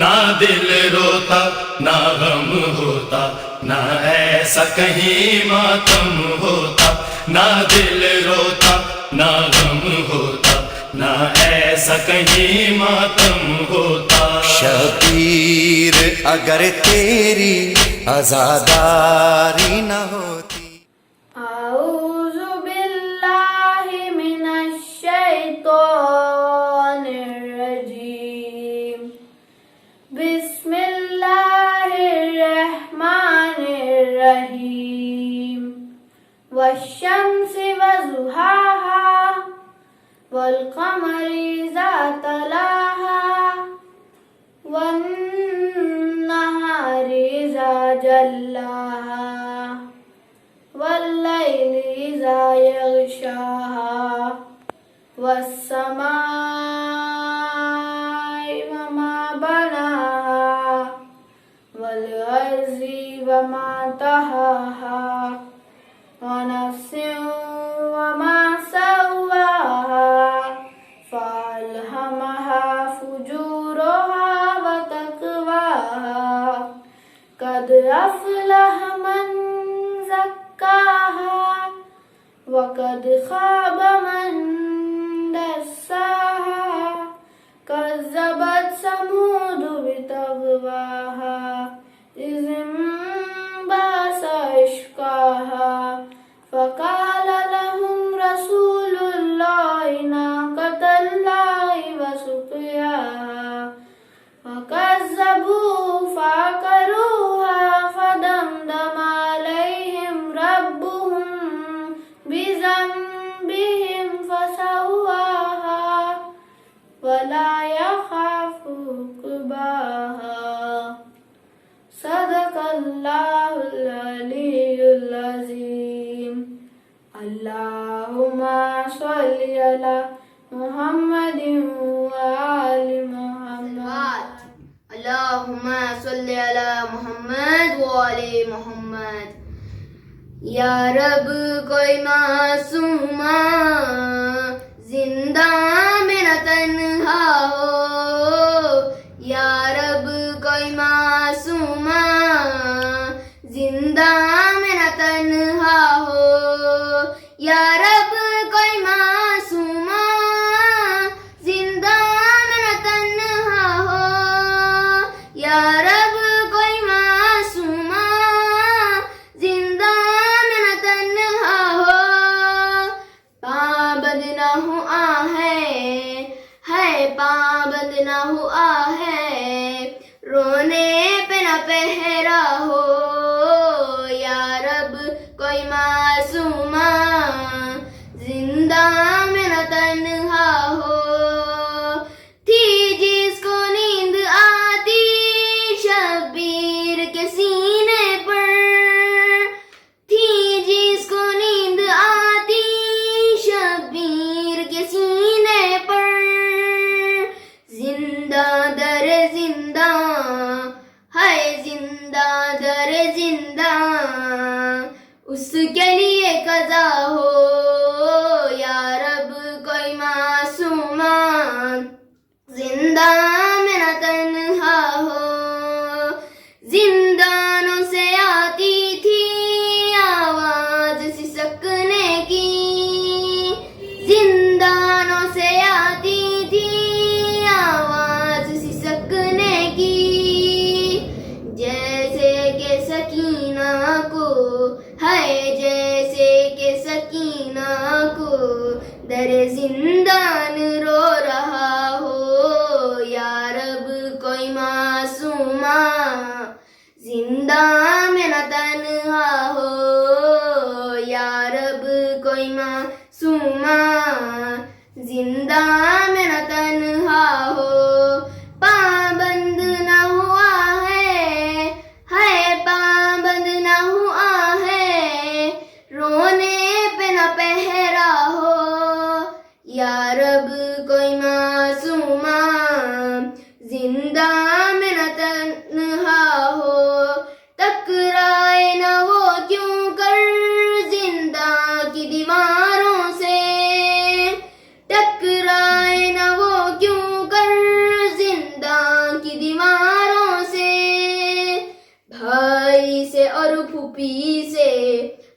نہ دل روتا نہ غم ہوتا، نہ ایسا کہیں ماتم ہوتا، نہ دل روتا نہ غم ہوتا، نہ ایسا کہیں ماتم ہوتا۔ شبیر اگر تیری عزاداری نہ ہوتی۔ اعوذ باللہ من الشیطان الرجیم، بسم اللہ الرحمن الرحیم، والشمس وضحاها والقمر اذا تلاها والنهار اذا جلاها والليل اذا يغشاها والسماء وما بناها والأرض وما طحاها ونفس وما سواها فألهمها فجورها وتقواها قد أفلح من زكاها وقد خاب من دساها كذبت ثمود بطغواها إذ انبعث أشقاها فقال لهم رسول الله ناقة الله وسقياها فكذبوا فعقروها فدمدم عليهم ربهم بذنبهم فسواها ولا يخاف عقباها۔ صدق اللہ العلی العظیم۔ اللہم صلی علی محمد وآل محمد۔ اللہم صلی علی محمد وآل محمد۔ یا رب کوئی معصومہ زندہ میں نہ تنہا ہو، یا رب کوئی معصومہ زندہ میں نہ تنہا ہو، یا رب کوئی معصومہ زندہ میں نہ تنہا ہو، یا رب کوئی معصومہ زندہ میں نہ تنہا ہو۔ پابند نہ ہوا ہے پابند نہ ہوا ہے، رونے پہ نہ پہرا ہو، یا رب کوئی معصومہ زندہ میں نہ تنہا ہو۔ تھی جس کو نیند آتی شبیر کے سینے پر، تھی جس کو نیند آتی شبیر کے سینے پر، زندہ در زندہ ہے زندہ در زندہ، اس کے لیے قضا ہو، یا رب کوئی معصومہ زندہ میں نہ تنہا ہو۔ زندانوں سے آتی تھی آواز سسکنے کی، زندانوں سے آتی تھی آواز سسکنے کی، جیسے کہ سکینہ کو ہے جیسے کہ سکینہ کو در زندان رو رہا ہو، یا رب کوئی معصومہ زندہ میں نہ تنہا ہو، یا رب کوئی معصومہ زندہ میں نہ تنہا ہو۔ پابند نہ ہوا ہے پابند نہ ہوا ہے، رونے پہ نہ پہرا ہو، یا رب کوئی معصومہ زندہ میں نہ تنہا پھوپھی سے،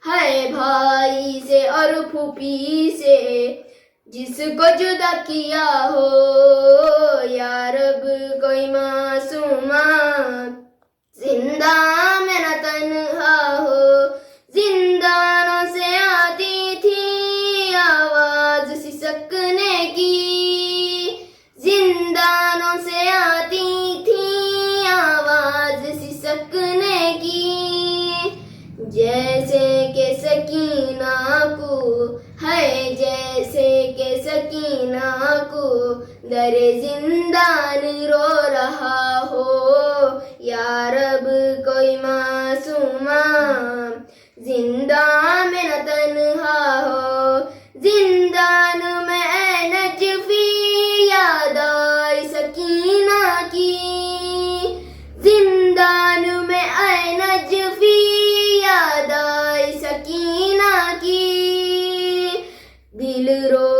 ہے بھائی سے اور پھوپھی سے، جس کو جدا کیا ہو یا رب کوئی معصومہ، زندہ میں نہ تنہا ہو۔ زندانوں سے آتی تھی آواز سسکنے کی، زندانوں سے آتی تھی آواز سسکنے کی، جیسے کہ سکینہ کو، ہے جیسے کہ سکینہ کو در زندان رو رہا ہو یا رب کوئی معصومہ، زندان میں نہ تنہا ہو۔ زندان میں اے نجفی یاد آئی سکینہ کی، زندان میں اے نجفی یاد آئی سکینہ کی، دل رو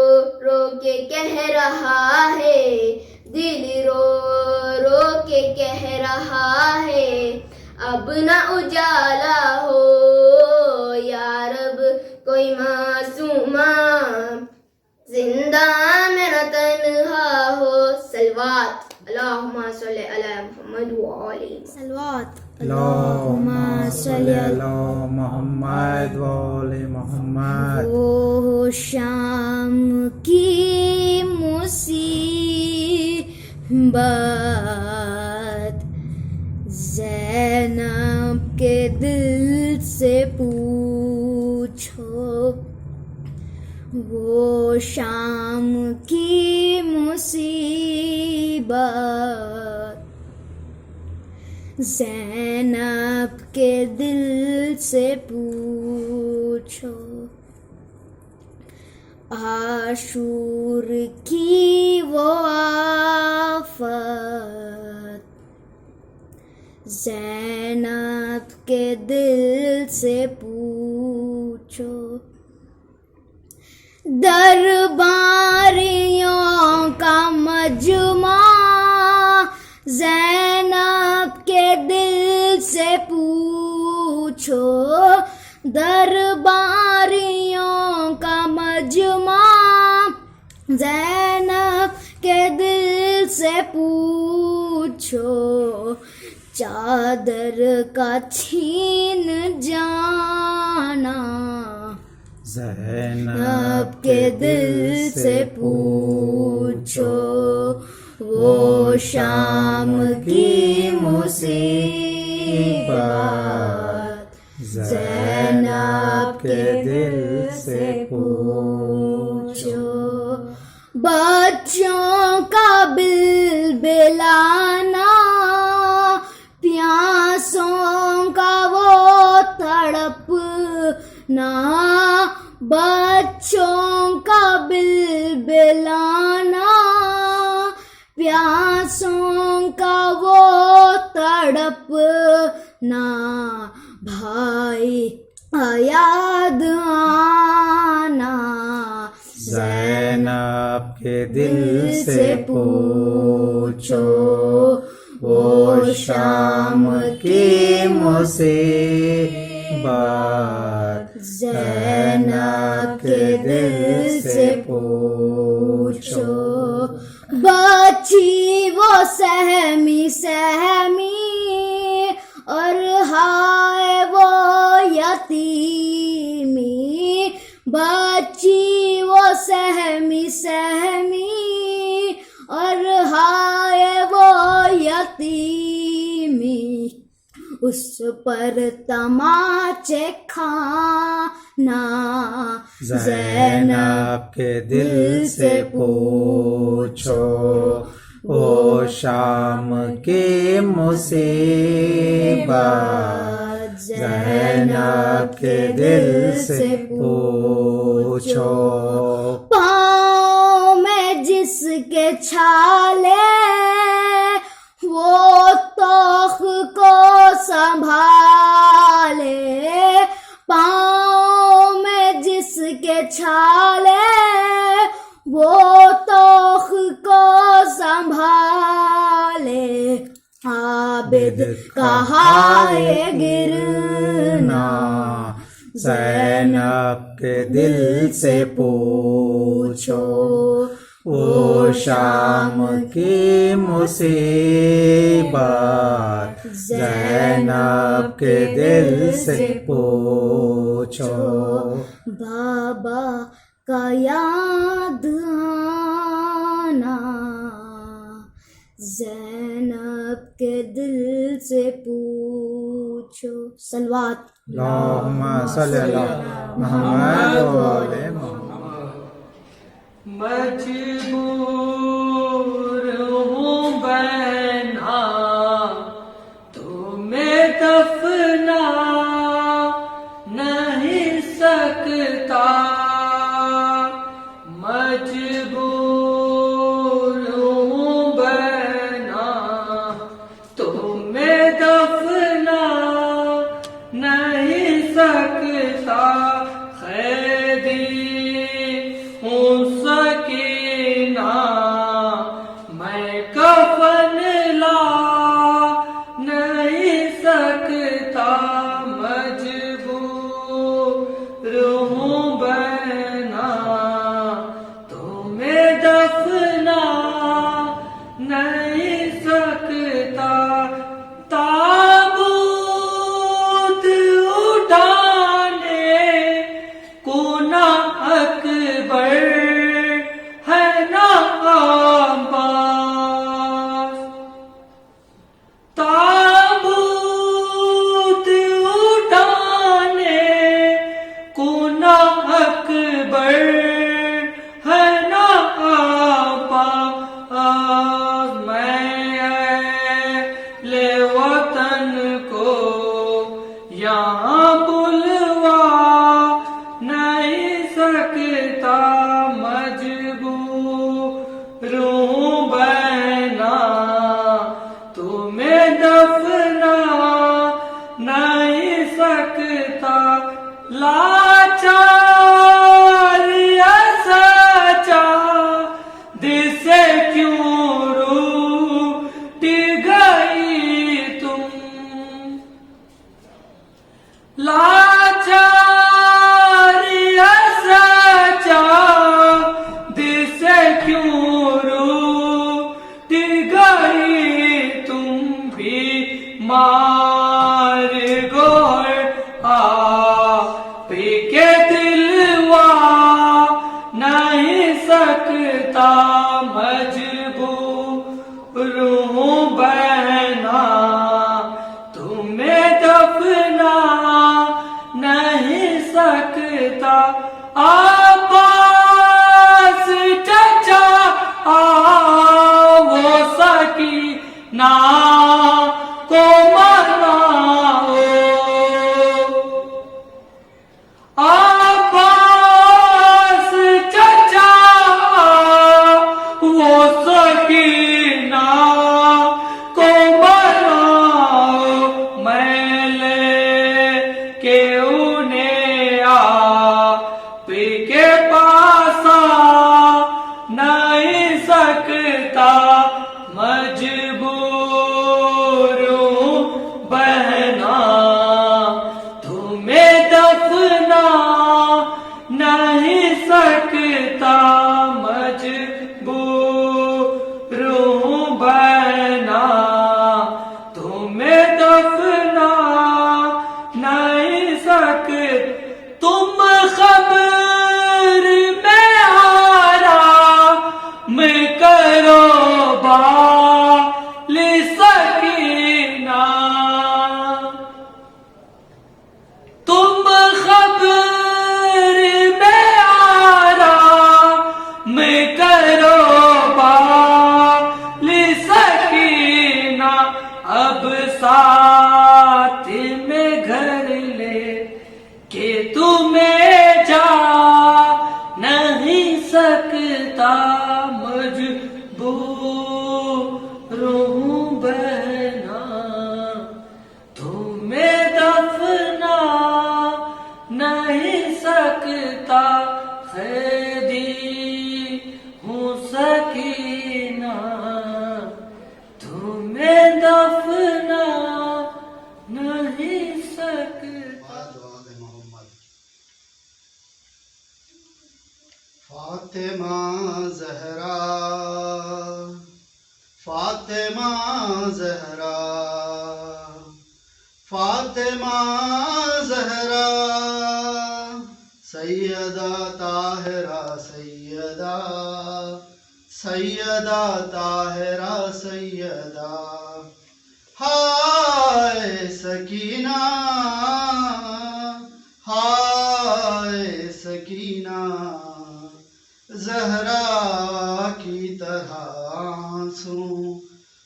رو کے کہہ رہا ہے، دل رو رو کے کہہ رہا ہے، اب نہ اجالا ہو یا رب کوئی معصومہ، زندہ میں نہ تنہا ہو۔ صلوات اللہم صلی علی محمد وعلی صلوات اللہم صلی علی محمد وآل محمد۔ وہ شام کی مصیبت زینب کے دل سے پوچھو، وہ شام کی مصیبت زینب کے دل سے پوچھو، عاشور کی وہ آفت زینب کے دل سے پوچھو، درباریوں کا مجمع زینب کے دل سے پوچھو، درباریوں کا مجمع زینب کے دل سے پوچھو، چادر کا چھین جانا زینب کے دل سے پوچھو، وہ شام کی مصیبت زینب کے دل سے پوچھو، بچوں کا بلبلانا، پیاسوں کا وہ تڑپنا، بچوں کا بلبلانا، پیاسوں کا وہ تڑپنا، بھائی یاد آنا زینب کے دل سے پوچھو، وہ شام کی مصیبت زینب کے دل سے پوچھو، بچی وہ سہمی سہمی اور ہائے وہ یتیمی، بچی وہ سہمی سہمی اور ہائے وہ یتیمی، اس پر تماچے کھانا زینب کے دل سے پوچھو، وہ شام کی مصیبت زینب کے دل سے پوچھو، پاؤں میں جس کے چھالے وہ توخ کو سنبھالے، پاؤں میں جس کے چھالے وہ توخ کو سنبھالے، عابد کہاں ہے گرنا، زینب کے دل سے پوچھو، وہ شام کی مصیبت زینب کے دل سے پوچھو، بابا کا یاد آنا زینب کے دل سے پوچھو. صلوات. اللہم صلی اللہ محمد و آل محمد. مجبور ہوں بہنا تمہیں دفنا نہیں سکتا، مجبور ہوں بہنا تمہیں دفنا نہیں سکتا، قیدی ہوں سکینہ میں کفن لا نہیں سکتا، مجبور ہوں بہنا تمہیں دفنا نہیں سکتا، تابوت اٹھانے کو نہ اکبر ہے نہ عباس، تابوت اٹھانے کو نہ اکبر ہے نہ عباس، میں اہل وطن کو یہاں بلوا نہیں سکتا، مجبور ہوں بہنا تمہیں دفنا نہیں سکتا، لاچار سچا جسے کیوں روٹ گئی تم، لاچار سچا جسے کیوں روٹ گئی تم، بھی مار گور آپ کے دلوا نہیں سکتا، مجبور ہوں بہنا تمہیں دفنا نہیں سکتا، عباس چچا وہ سکینہ کو مناؤ، عباس چچا وہ سکینہ کو مناؤ، میں لے کے انہیں آپ کے پاس آ نہیں سکتا، مجبور ہوں بہنا تمہیں دفنا نہیں سکتا، مجبور ہوں بہنا تمہیں دفنا نہیں سکتا، تم خبر میں آرام کرو بال سکینہ، تم خبر میں آرام کرو بال سکینہ، اب ساتھ میں گھر لے کہ تمہیں جا نہیں سکتا، مجبور ہوں بہنا تمہیں دفنا نہیں سکتا، قیدی ہوں سکینہ تمہیں دفنا فاطمہ زہرا فاطمہ زہرا فاطمہ زہرا سیدہ طاہرہ سیدہ سیدہ طاہرہ سیدہ ہائے سکینہ ہائے سکینہ زہرا کی طرح آنسوں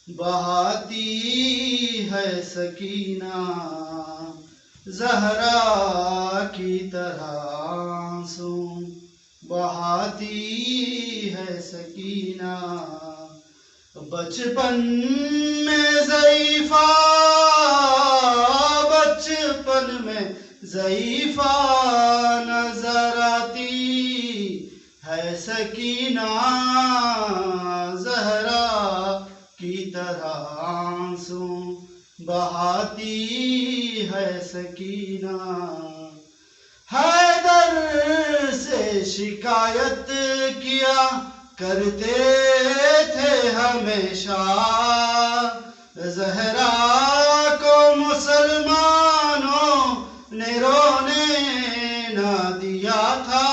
بہاتی ہے سکینہ زہرا کی طرح آنسوں بہاتی ہے سکینہ بچپن میں ضعیفہ بچپن میں ضعیفہ نظر آتی ہے سکینہ زہرا کی طرح آنسوں بہاتی ہے سکینہ حیدر سے شکایت کیا کرتے تھے ہمیشہ زہرا کو مسلمانوں نے رونے نہ دیا تھا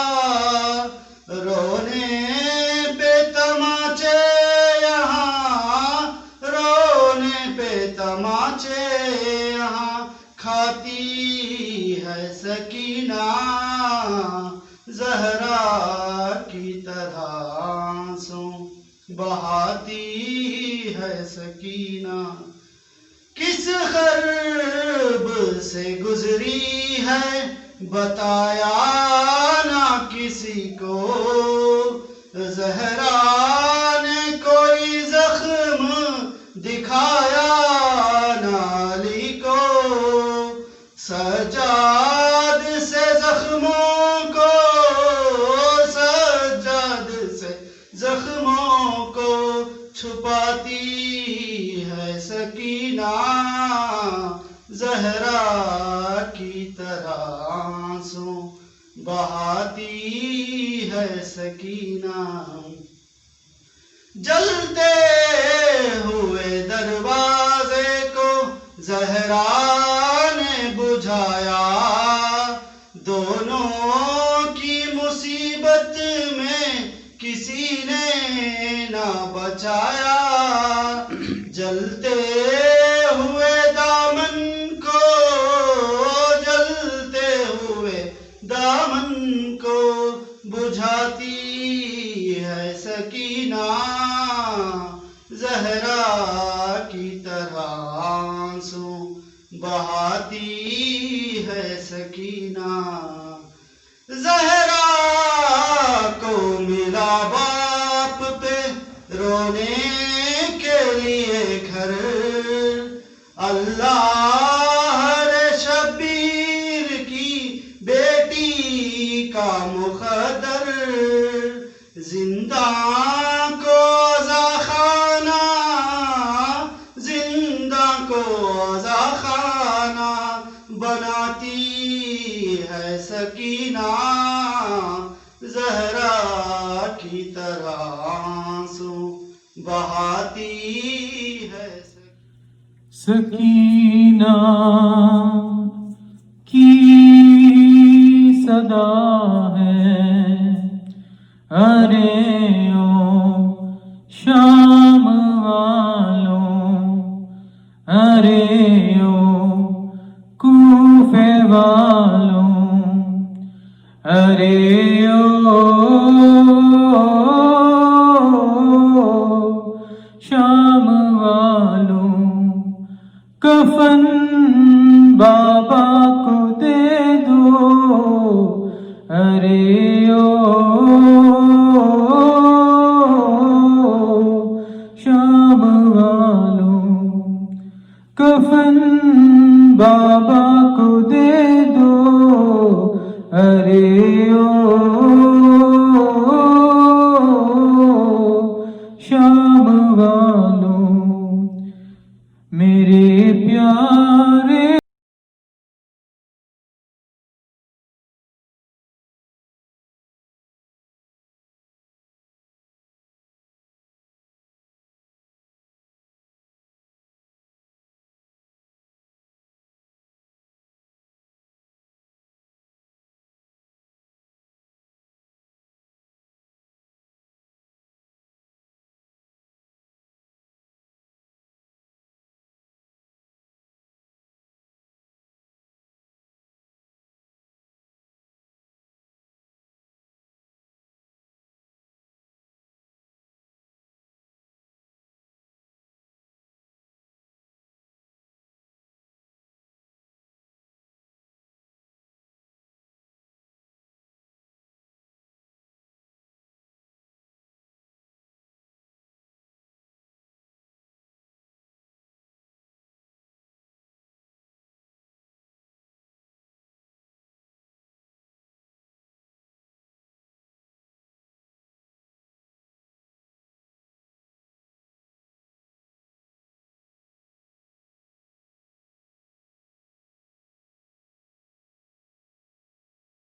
رونے پہ تماچے یہاں رونے پہ تماچے یہاں کھاتی ہے سکینہ زہرا کی طرح آنسوں بہاتی ہے سکینہ کس غرب سے گزری ہے بتایا نہ کسی کو زہرا نے کوئی زخم دکھایا نہ علی کو سجاد سے زخموں کو سجاد سے زخموں کو چھپاتی ہے سکینہ زہرا کی طرح آنسوں بہاتی ہے سکینہ جلتے ہوئے دروازے کو زہرا نے بجھایا دونوں کی مصیبت میں کسی نے نہ بچایا جلتے ہوئے دامن کو جلتے ہوئے دامن کو بجھاتی ہے سکینہ زہرا کی طرح آنسوں بہاتی ہے سکینہ زہرا کو ملا باپ پہ رونے کے لیے گھر اللہ ہر شبیر کی بیٹی کا مقدر زندہ کو خانہ زندہ کو خانہ بناتی ہے سکینہ زہرا کی طرح آنسوں بہاتی ہے سکینہ کی صدا ہے ارے او شام والوں ارے او کوفے والوں ارے او شام والوں کفن بابا کو دے دو ارے او شام والوں کفن بابا کو دے دو ارے او شام والوں میرے پیارے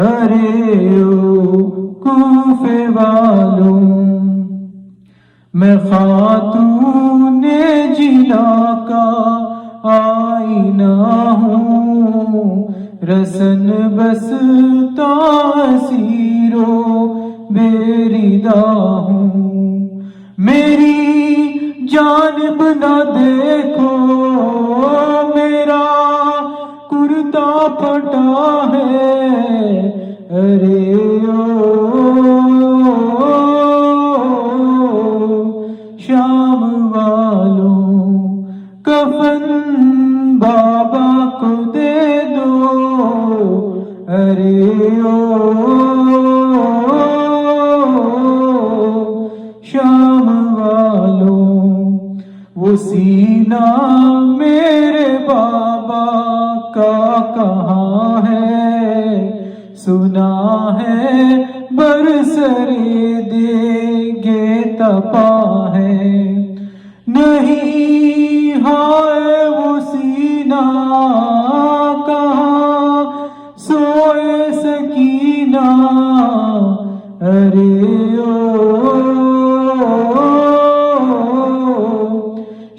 ارے او کوفے والوں، میں خاتون جلا کا آئینہ ہوں، رسن بس تاثیر و بے ردا ہوں، میری جانب نہ دیکھو، میرا کرتا پھٹا ہے، ارے شام والوں، کفن بابا کو دے دو، ارے شام والوں، وہ سینہ میرے بابا کا کہاں ہے، سنا ہے برسرے دیگے تپا ہے، نہیں ہائے وہ سینہ کہاں سوئے سکینہ، ارے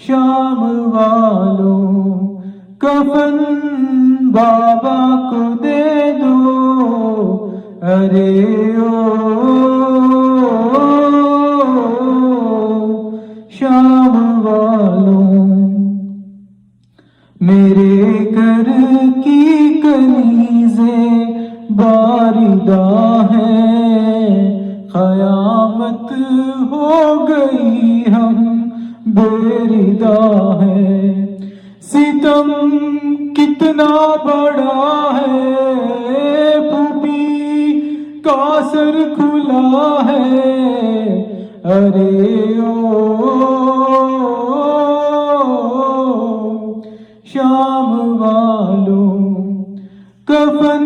شام والوں، کفن بابا کو دے دو، ارے شام والوں، میرے گھر کی کنیزیں باردہ ہیں، قیامت ہو گئی ہم بے ردا ہے، ستم کتنا بڑا ہے، پھوپھی کا سر کھلا ہے، ارے شام والوں، کفن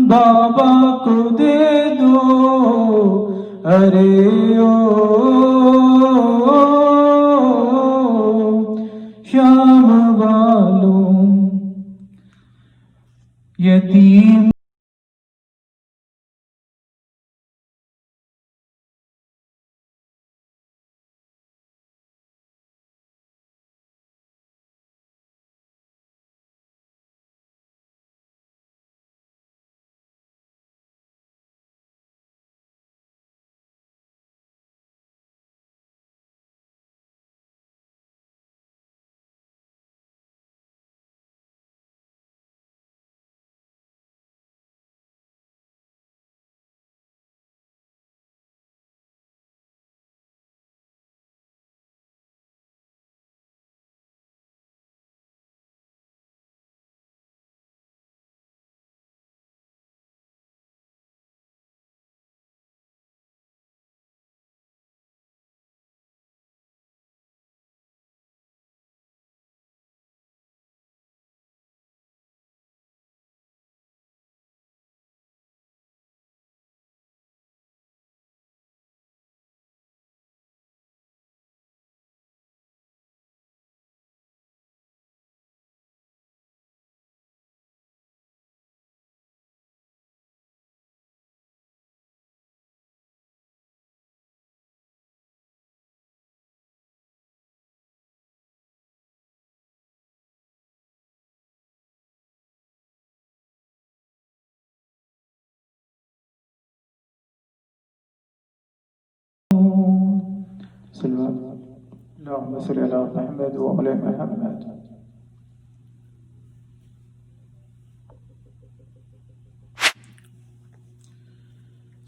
بابا کو دے دو، ارے شام والوں، یتیم اللهم صل على محمد وعلى محمد.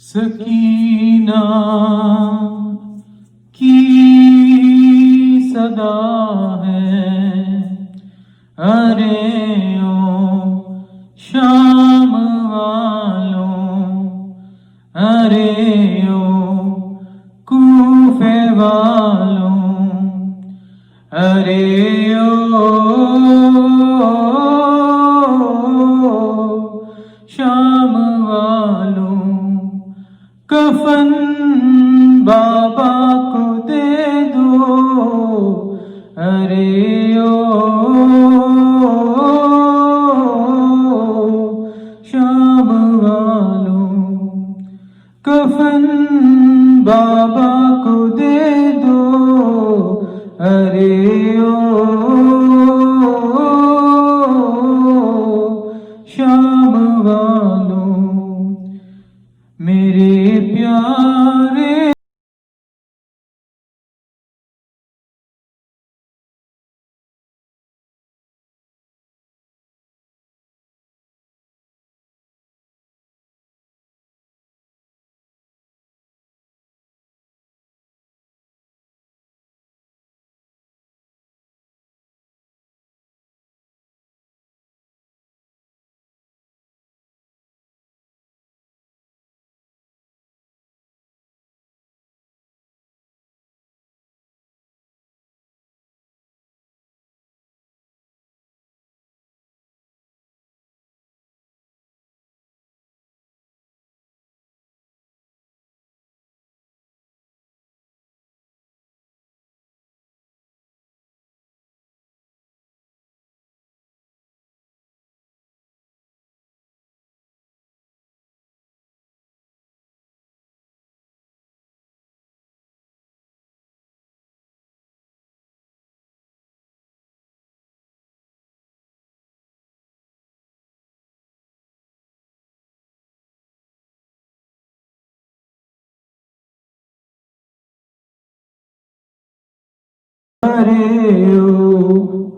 سکینہ کی صدا ہے، ارے او شام والوں، ارے او کوفے والوں، ارے او شام والوں، کفن بابا کو دے دو، ارے او شام والوں.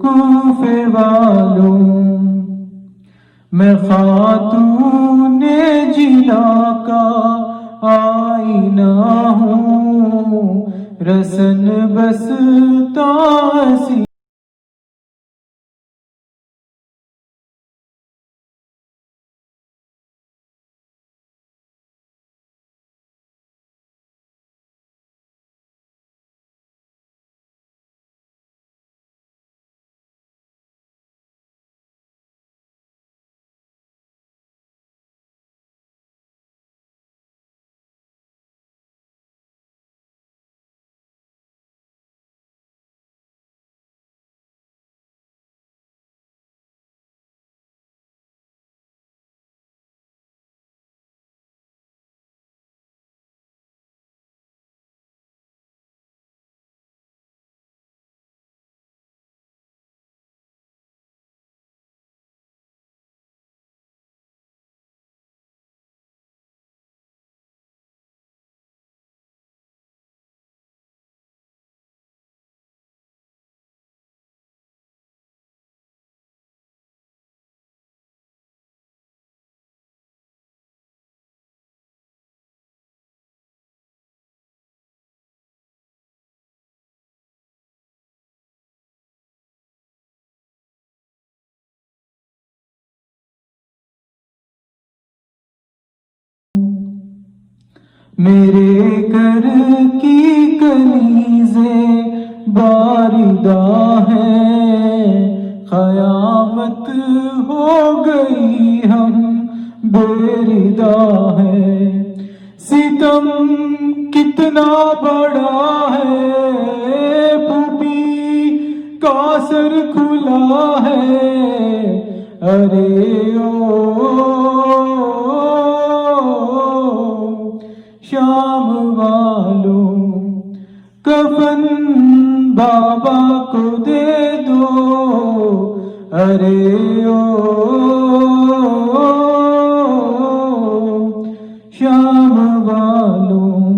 کوفے والوں میں خاتون جنا کا آئینہ ہوں، رسن بس تاسی میرے گھر کی کنیزیں باردہ ہیں، قیامت ہو گئی ہم بیردہ ہیں، ستم کتنا بڑا ہے، پھوپھی کا سر کھلا ہے، ارے او شام والوں کفن بابا کو دے دو، ارے او شام والوں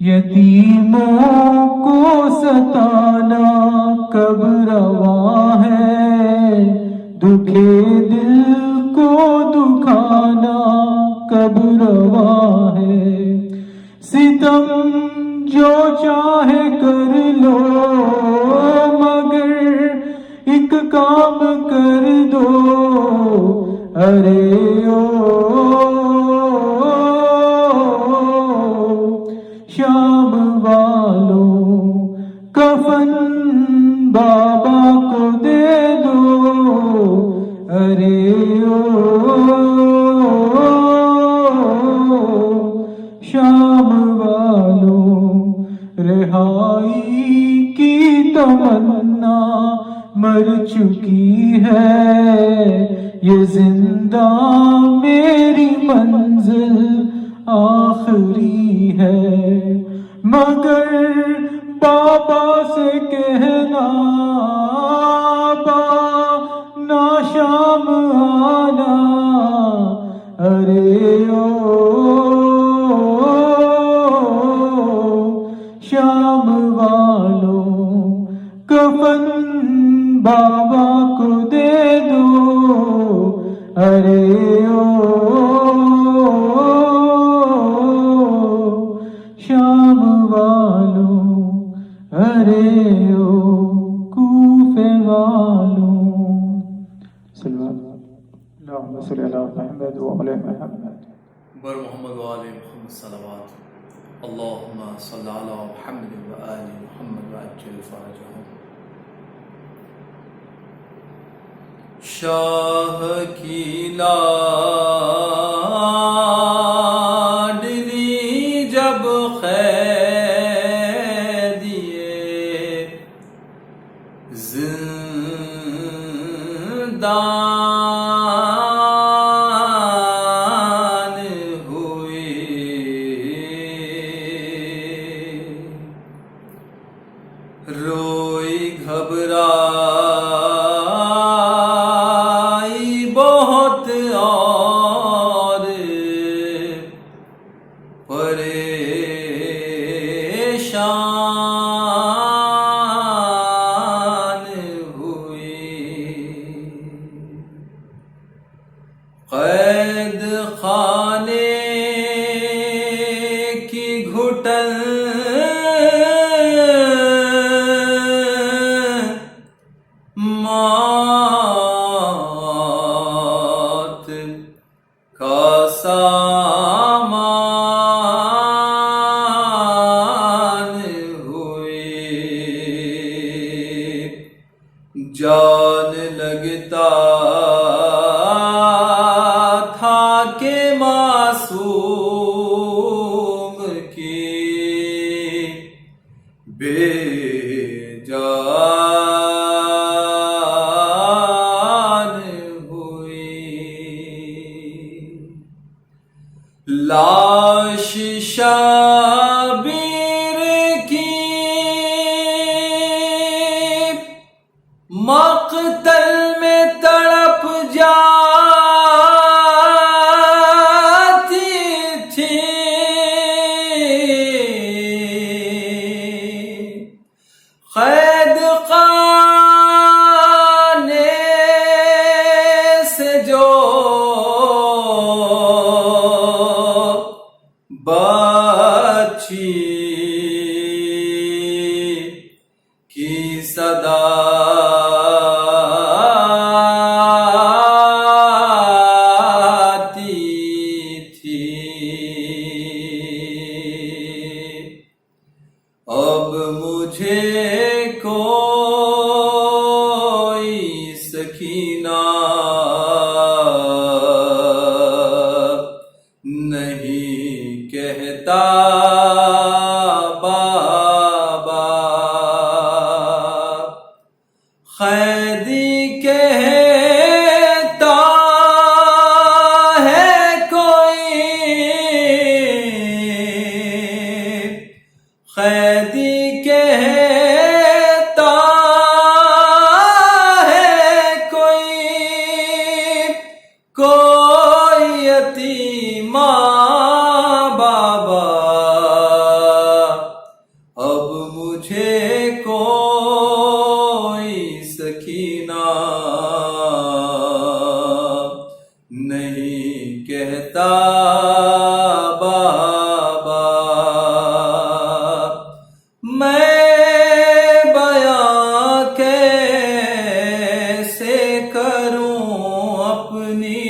یتیموں کو ستانا کب روا ہے، دکھے دل کو دکھانا کب روا ہے، ستم جو چاہے کر لو مگر ایک کام کر دو، ارے او شام والوں کفن بابا کو دے دو، ارے او شام والوں رہائی کی تمنا مر چکی ہے، یہ زندہ میری منزل آخری ہے، مگر بابا سے کہنا با نا شام آنا، ارے او شام والوں کفن بابا کو دے دو، ارے او شام والوں، ارے او کوفے والوں، اللہم صلی علی محمد وعلی محمد بر محمد وآل محمد صلوات اللہم صلی علی محمد وآل محمد وعجل فرجہم۔ شاہ کی لاڈلی جب خیر دیے زندان ہوئی، روئی گھبرائی بہت اور پریشان، 「 پریشان قید خانے کی گھٹن موت کا سامان ہوئی، جان لگتا تھا کہ معصوم کی بے جان ہوئی، لاش شبیر کی مقتل میں تڑپ جاتی تھی، قید خانے سے جو بچی کی صدا آتی تھی، اب مجھے کوئی سکینہ نہیں کہتا بابا، قیدی کہتا ہے کوئی، قیدی کہتا ہے کوئی یتیم بابا، اب مجھے کوئی سکینہ نہیں کہتا بابا، میں بیان کیسے کروں اپنی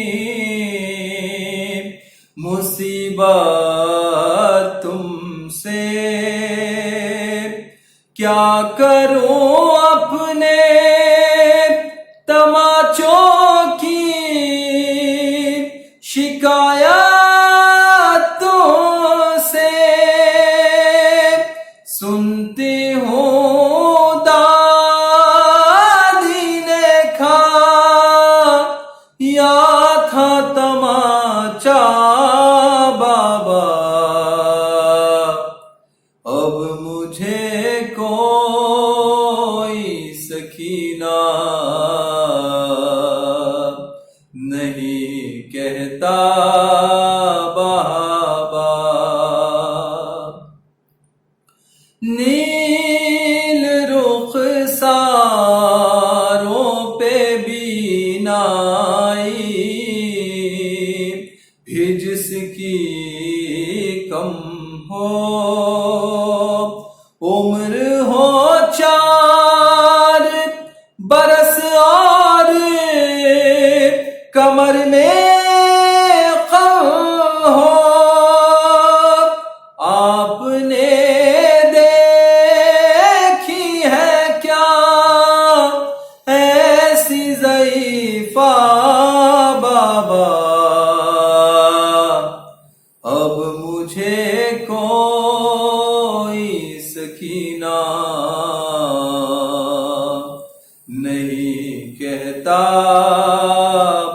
مصیبت تم سے، کیا کروں اپنے تماچوں کی شکایت تم سے، سنتی ہوں دادی نے کھایا تھا تماچا بابا، اب مجھے کوئی سکینہ نہیں کہتا بابا، نیل رخساروں پہ بینائی بھی جس کی کم ہو، عمر ہو 4 برس اور کمر میں غم ہو، آپ نے دیکھی ہے کیا ایسی ضعیفہ بابا، اب مجھے کوئی سکینہ نہیں کہتا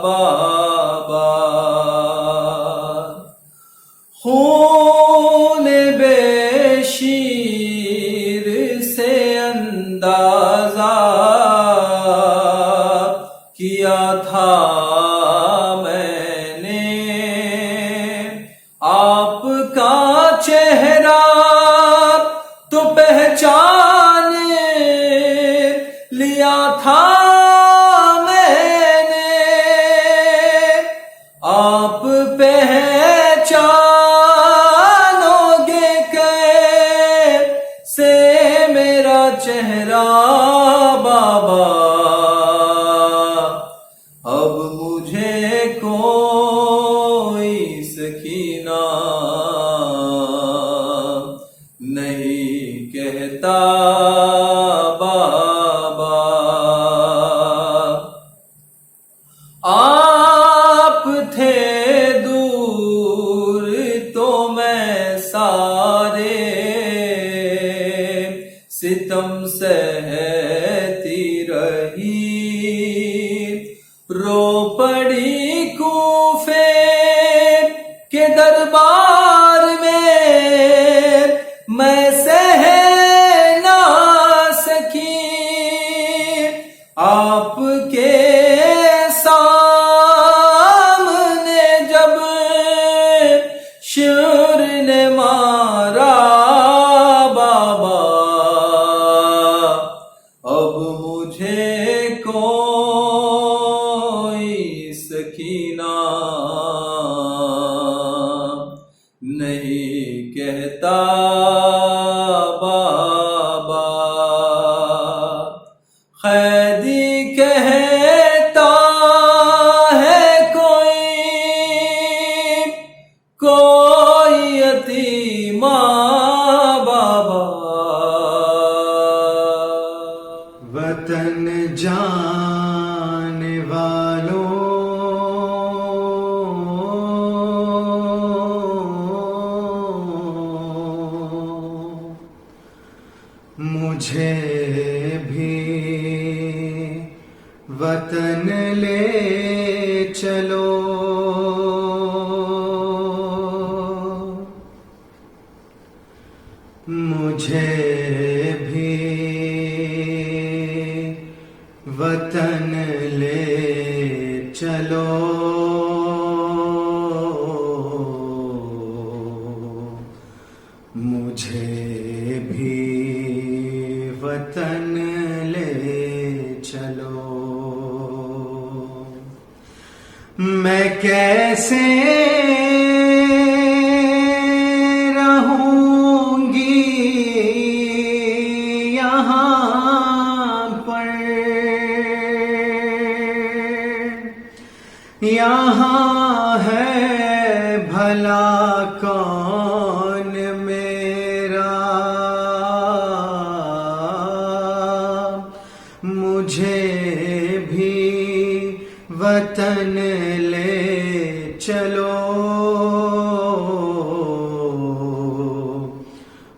بابا، خون بے شیر سے اندازہ کیا تھا میں نے، آپ کا چہرہ تو پہچان لیا تھا میں نے، رہی رو پڑی کوفے کے دربار میں میں سہ نہ سکی آپ کے سامنے جب شور نے مارا بابا اب مجھے کوئی سکینہ نہیں کہتا بابا قیدی کہتا ہے کوئی یتیمہ بابا وطن جانے والوں مجھے بھی وطن لے چلو مجھے بھی وطن لے چلو مجھے بھی وطن لے چلو میں کیسے رہوں گی یہاں پر یہاں ہے بھلا کون میرا مجھے بھی وطن لے چلو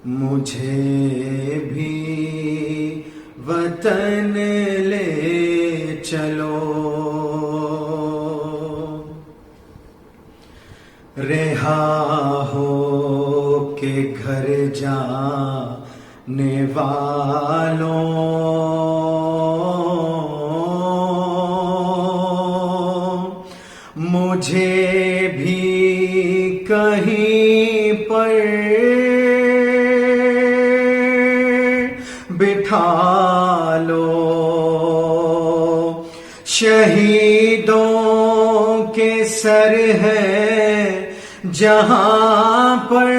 مجھے بھی وطن لے چلو رہا ہو کے گھر جانے والوں مجھے بھی کہیں پر بٹھا لو شہیدوں کے سر ہے جہاں پر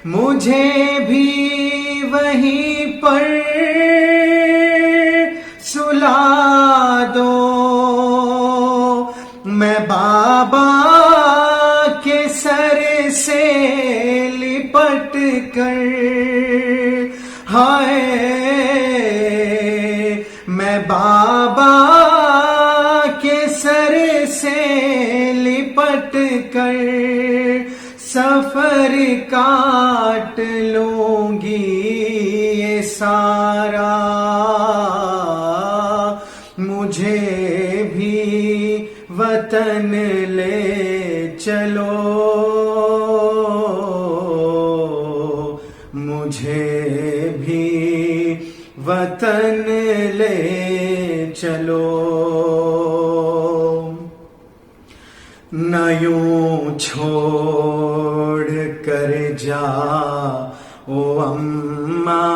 مجھے بھی وہیں پر سلا دو میں بابا کے سر سے لپٹ کر ہائے میں بابا کے سر سے لپٹ کر سفر کاٹ لوں گی یہ سارا مجھے بھی وطن لے چلو مجھے بھی وطن لے چلو نہ یوں چھوڑ کر جا او اماں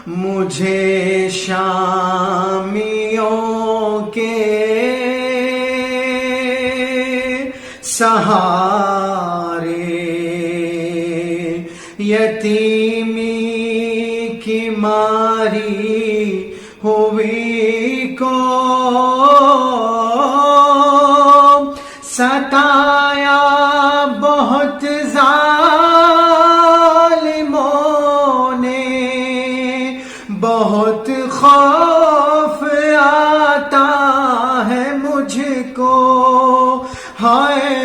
مجھے شامیوں کے سہارے یتیمی کی ماری ہوئی کو ستایا بہت ظالموں نے بہت خوف آتا ہے مجھ کو ہائے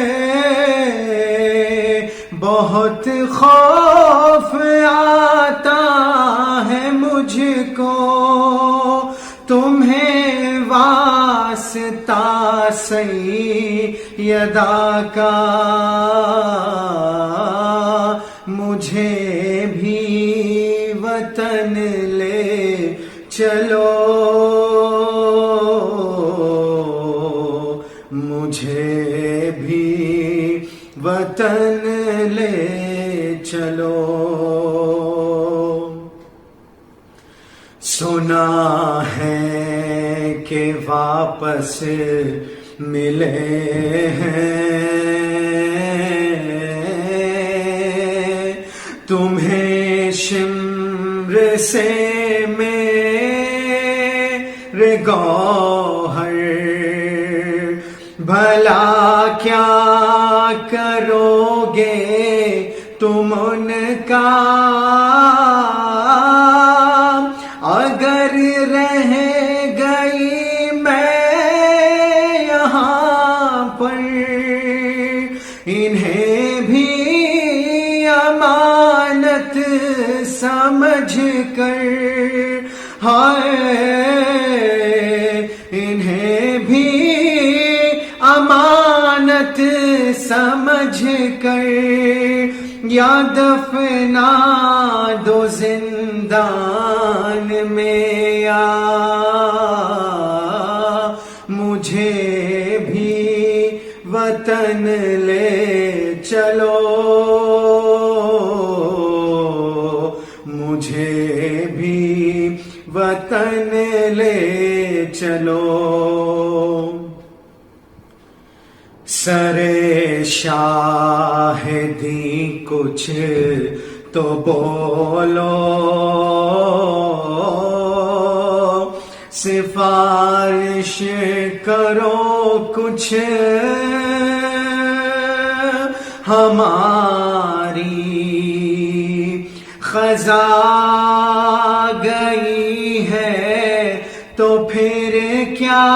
بہت بہت خوف آتا ہے مجھ کو تمہیں واسطہ سیدہ کا، مجھے بھی وطن لے چلو، مجھے بھی وطن لے چلو۔ سنا ہے کہ واپس ملے ہیں تمہیں شمر سے میرے گوہر، بھلا کیا کرو گے تم ان کا اگر رہ گئی میں یہاں پر، انہیں بھی امانت سمجھ کر، ہائے انہیں بھی امانت سمجھ کر، یا دفنا دو زندان میں، یا مجھے بھی وطن لے چلو، مجھے بھی وطن لے چلو۔ سرے شاہدی کچھ تو بولو، سفارش کرو کچھ ہماری، خزاں گئی ہے تو پھر کیا،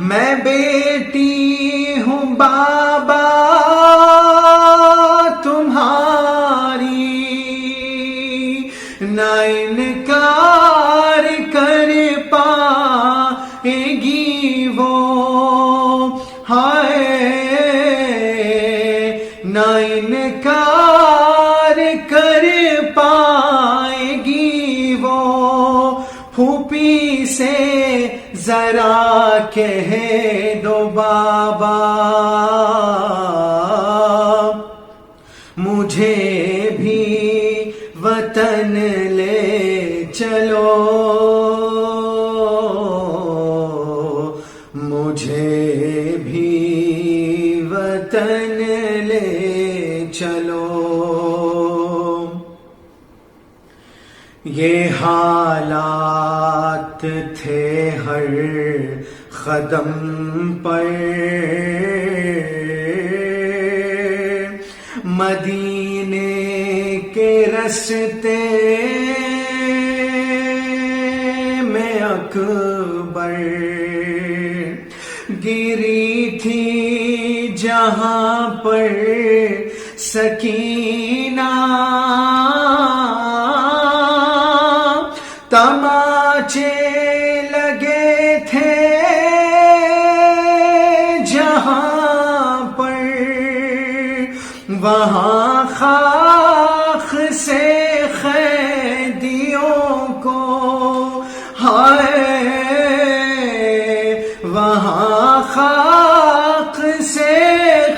میں بیٹی ہوں بابا تمہاری، نہ انکار کر پائے گی وہ، ہائے نہ انکار کر پائے گی وہ، پھوپھی سے ذرا کہہ دو بابا مجھے بھی وطن لے چلو، مجھے بھی وطن لے چلو۔ یہ حالات تھے ہر قدم پر، مدینے کے رستے میں اکبر، گری تھی جہاں پر سکینہ، تماچے لگے تھے جہاں پر، وہاں خاک سے قیدیوں کو، ہائے وہاں خاک سے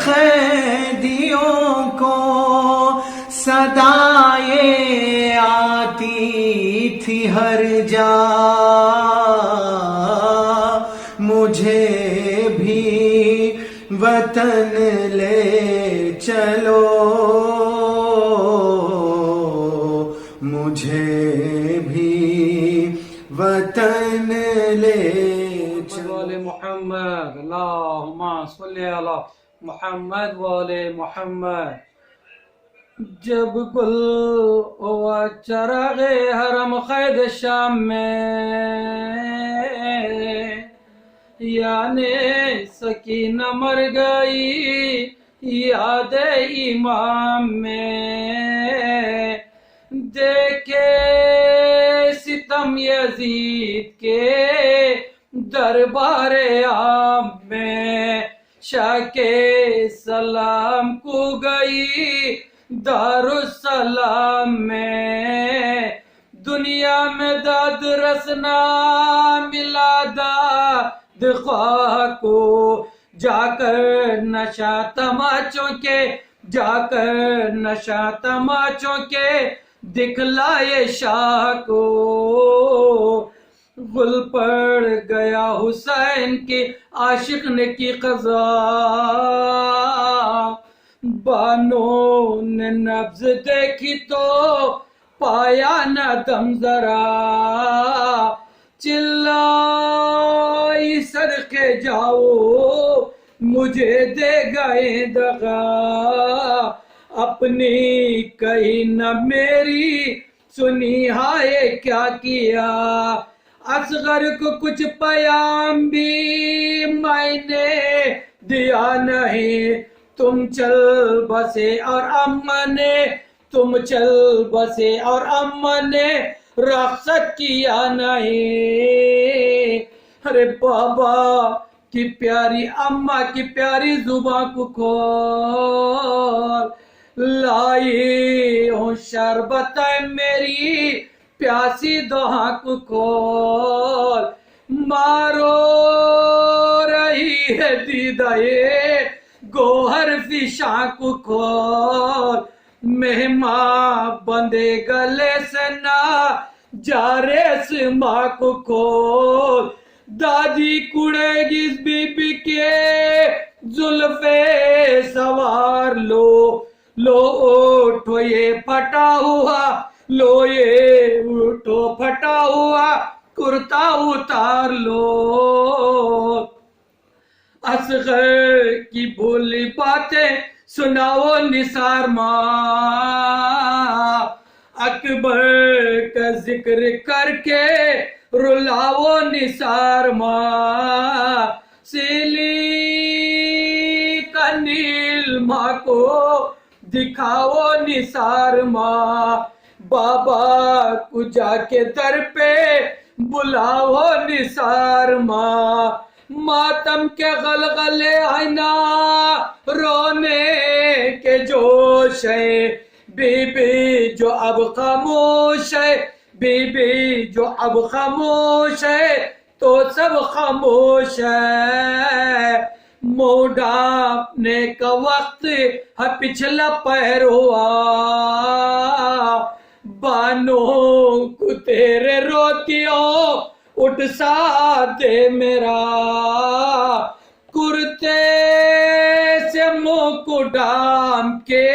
قیدیوں کو صدائیں آتی تھی ہر جا، مجھے بھی وطن لے چلو، مجھے بھی وطن لے چلو۔ محمد اللہم صلی علی محمد وآل محمد۔ جب گل ہوا چراغ حرم قید شام میں، یعنی سکینہ مر گئی یاد امام میں دیکھے ستم یزید کے دربار عام میں شاہ کے سلام کو گئی دارالسلام میں دنیا میں داد رسنا ملا داد خواہ کو جا کر نشہ تماچوں کے تماچوں کے دکھلائے شاہ کو گل پڑ گیا حسین کی عاشق نے کی قضا بانو نے نبض دیکھی تو پایا نہ دم ذرا چلائی صدقے جاؤ مجھے دے گئے دغا اپنی کہی نہ میری سنی ہائے کیا کیا اصغر کو کچھ پیام بھی میں نے دیا نہیں تم چل بسے اور اماں نے رخصت کیا نہیں ارے بابا کی پیاری اماں کی پیاری زبان کو کھول لائی ہوں شربت میری پیاسی دہاں کو کھول مارو رہی ہے دیدائے گوہر فشاں کو کھول مہماں بندے گلے سے نہ جارے سے ماں کو کھول دادی کڑے گی اس بی بی کے زلفے سوار لو اٹھو یہ پھٹا ہوا کرتا اتار لو اصغر کی بھولی باتیں سناؤ نثار ماں اکبر کا ذکر کر کے رلاؤ نثار ماں سیلی کا نیل ماں کو دکھاؤ نثار ماں بابا کو جا کے در پہ بلاؤ نثار ماں ماتم کے غلغلے آئینہ رونے کے جوش ہے بی بی جو اب خاموش ہے تو سب خاموش ہے منہ ڈھانپنے کا وقت ہے پچھلا پہر ہوا بانو کو تیرے روتیوں اٹھ ساتھ دے میرا کرتے سے منہ کو ڈھانپ کے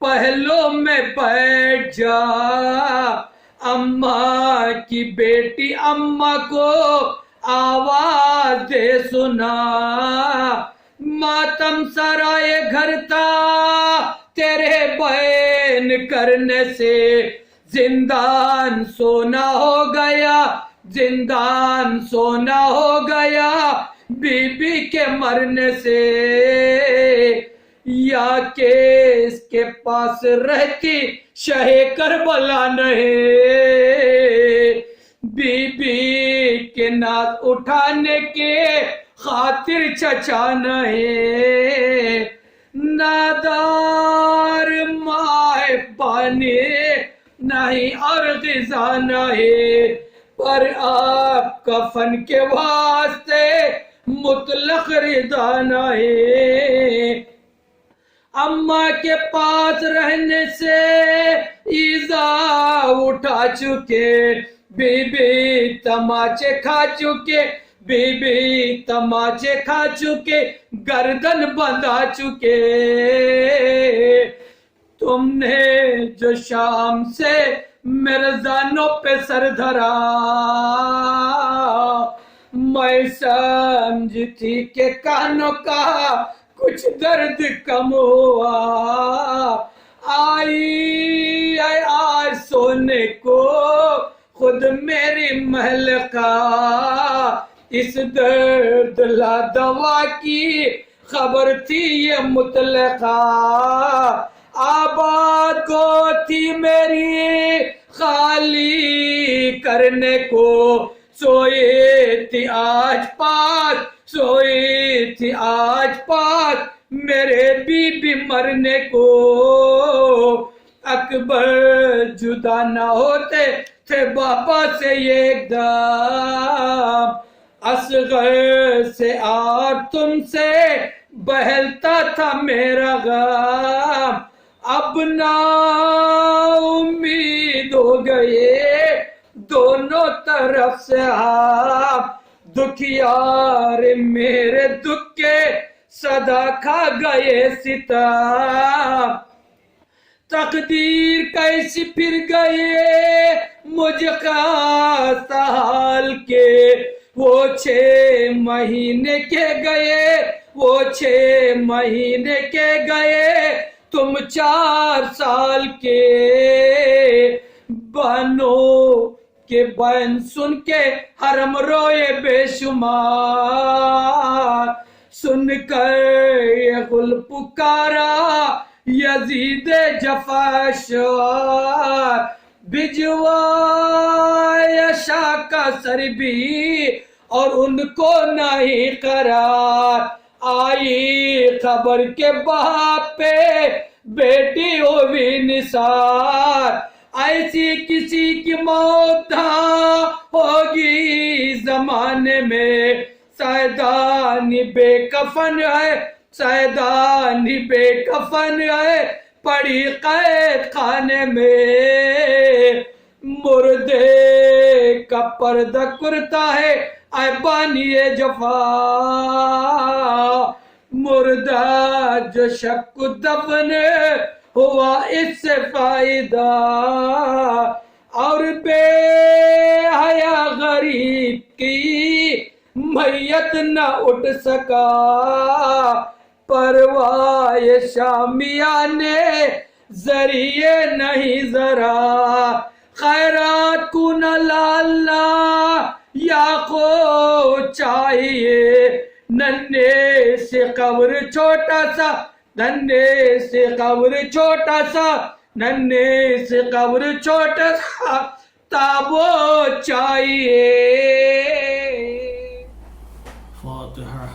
پہلو میں بیٹھ جا اماں کی بیٹی اماں کو آواز دے سنا ماتم سرائے گھر تھا تیرے بین کرنے سے زندان سونا ہو گیا بی بی کے مرنے سے یا کہ اس کے پاس رہتی شہ کربلا نہیں بی بی کے ناز اٹھانے کے خاطر چچا نہیں نادار ماہ پانی نہیں اور غذا نہیں پر آپ کا فن کے واسطے مطلق رضا نہیں اماں کے پاس رہنے سے ایزا اٹھا چکے بی بی تماچے کھا چکے گردن بندھا چکے تم نے جو شام سے میرے زانوں پہ سر دھرا میں سمجھتی کہ کانوں کا کچھ درد کم ہوا آئی آج سونے کو خود میری محل کا اس درد لا دوا کی خبر تھی یہ مطلقہ آباد کو تھی میری خالی کرنے کو سوئی تھی آج پاس سوئی تھی آج پاس میرے بی بی مرنے کو اکبر جدا نہ ہوتے تھے باپا سے ایک دم اصغر سے اور تم سے بہلتا تھا میرا غم اب نا امید ہو گئے دونوں طرف سے ہم دکھیار میرے دکھ کے صدا کھا گئے ستم تقدیر کیسی پھر گئے مجھ خاص حال کے وہ 6 مہینے کے گئے وہ 6 مہینے کے گئے تم 4 سال کے بہنوں کے بہن سن کے حرم روئے بے شمار سن کر یہ غل پکارا یزید جفاشار بھجوا شاہ کا سر بھی اور ان کو نہیں قرار آئی خبر کے باپ پہ بیٹی ہوئی نثار ایسی کسی کی موت ہوگی زمانے میں سیدانی بے کفن ہے سیدانی بے کفن ہے پڑی قید خانے میں مردے کا پردہ کرتا ہے اے بانی جفا مردہ جو شک دفن ہوا اس سے فائدہ اور بے حیا غریب کی میت نہ اٹھ سکا پروائے شامیانے ذریعے نہیں ذرا خیرات کو نہ لالا یا کو چاہیے ننھے سے قبر چھوٹا سا ننھے سے قبر چھوٹا سا ننھے سے قبر چھوٹا سا تابو چاہیے فاتحہ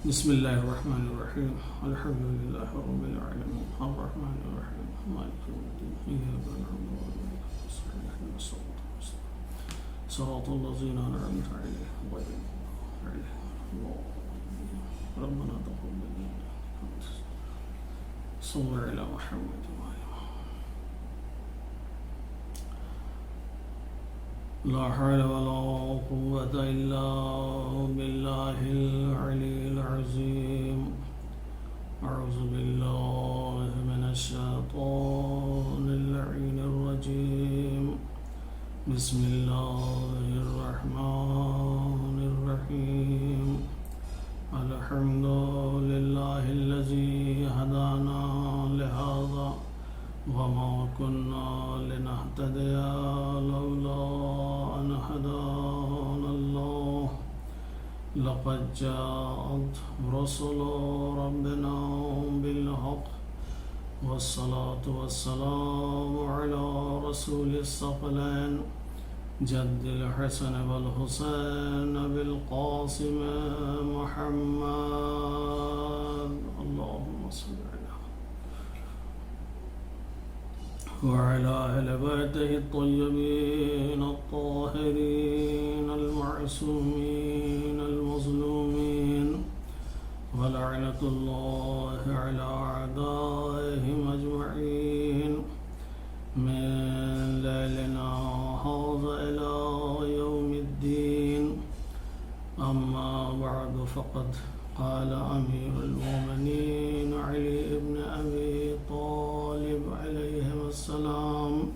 بسم اللہ الرحمن الرحیم الحمدللہ رب العالمین الرحمن الرحیم مالک یوم الدین ایاک نعبد و ایاک نستعین صراط الذین انعمت علیہم غیر المغضوب علیہم ولا الضالین ربنا تقبل منا صل علی محمد لا حول ولا قوة إلا بالله العلي العظيم أعوذ بالله من الشيطان اللعين الرجيم بسم الله الرحمن الرحيم الحمد لله الذي هدانا لهذا وما كنا لنهتدي لولا أن هدانا الله لقد جاءت رسل ربنا بالحق والصلاة والسلام على رسول الثقلين جد الحسن والحسين بالقاسم محمد اللهم صل على وعلى أهل بيته الطيبين الطاهرين المعصومين المظلومين ولعنة الله على أعدائهم أجمعين من ليلنا هذا إلى يوم الدين أما بعد فقد قال أمير المؤمنين علي بن أبي طالب عليهم السلام